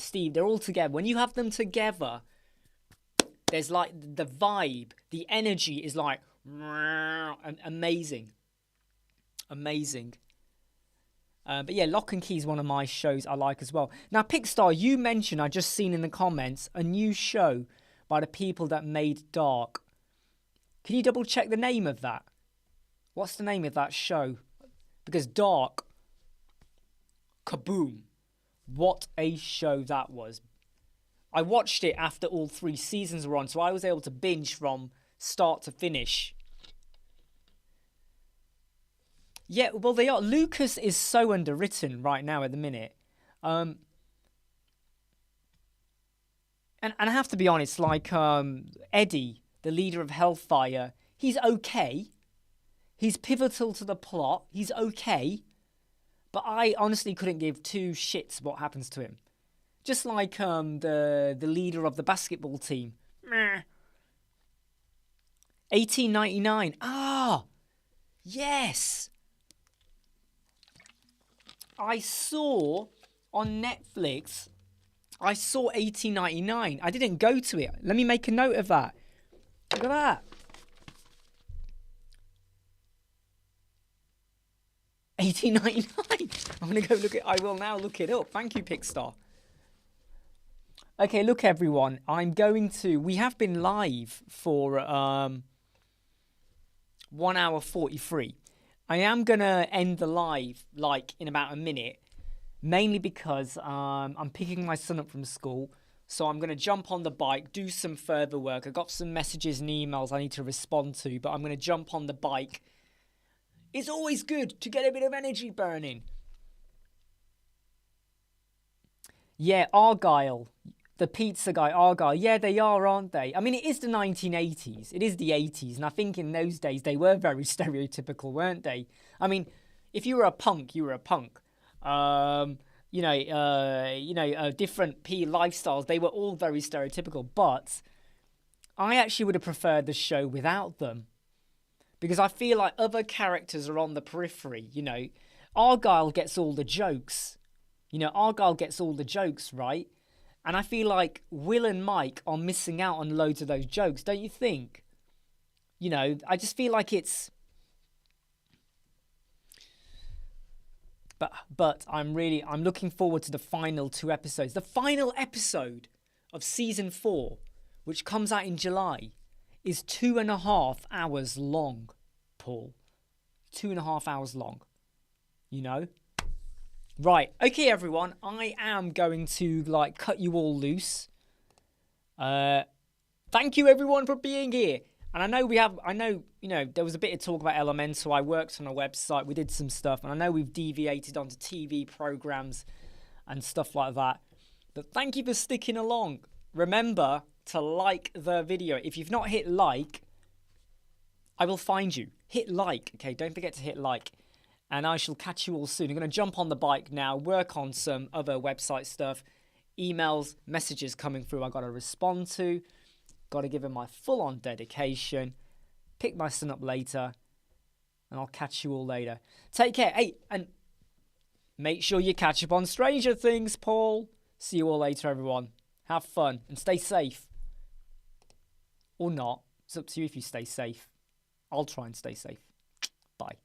Steve, they're all together. When you have them together, there's like the vibe, the energy is like amazing. Amazing. But yeah, Lock and Key is one of my shows I like as well. Now, Pixstar, you mentioned, I just seen in the comments, a new show by the people that made Dark. Can you double check the name of that? What's the name of that show? Because Dark, kaboom. What a show that was. I watched it after all 3 seasons were on, so I was able to binge from start to finish. Yeah, well, they are. Lucas is so underwritten right now at the minute. And I have to be honest, like Eddie, the leader of Hellfire, he's okay. He's pivotal to the plot. He's okay. But I honestly couldn't give 2 shits what happens to him. Just like the leader of the basketball team. Meh. 1899. Ah, yes. I saw on Netflix, I saw 1899. I didn't go to it. Let me make a note of that. Look at that. 1899. I'm going to go look at I will now look it up. Thank you, Pixstar. Okay, look, everyone. We have been live for 1 hour 43. I am going to end the live, like, in about a minute, mainly because I'm picking my son up from school, so I'm going to jump on the bike, do some further work. I got some messages and emails I need to respond to, but I'm going to jump on the bike. It's always good to get a bit of energy burning. Yeah, Argyle, the pizza guy, Argyle. Yeah, they are, aren't they? I mean, it is the 1980s. It is the 80s. And I think in those days, they were very stereotypical, weren't they? I mean, if you were a punk, you were a punk. Different lifestyles. They were all very stereotypical. But I actually would have preferred the show without them. because I feel like other characters are on the periphery. You know, Argyle gets all the jokes. You know, Argyle gets all the jokes, right? And I feel like Will and Mike are missing out on loads of those jokes, don't you think? You know, I just feel like it's... But I'm looking forward to the final 2 episodes. The final episode of season 4, which comes out in July, is 2.5 hours long, Paul. 2.5 hours long. You know? Right. Okay, everyone. I am going to, like, cut you all loose. Thank you, everyone, for being here. And I know, you know, there was a bit of talk about Elementor. I worked on a website. We did some stuff. And I know we've deviated onto TV programs and stuff like that. But thank you for sticking along. Remember to like the video. If you've not hit like, I will find you. Hit like, okay? Don't forget to hit like. And I shall catch you all soon. I'm going to jump on the bike now, work on some other website stuff. Emails, messages coming through I got to respond to. Got to give him my full-on dedication. Pick my son up later. And I'll catch you all later. Take care. Hey, and make sure you catch up on Stranger Things, Paul. See you all later, everyone. Have fun and stay safe. Or not. It's up to you if you stay safe. I'll try and stay safe. Bye.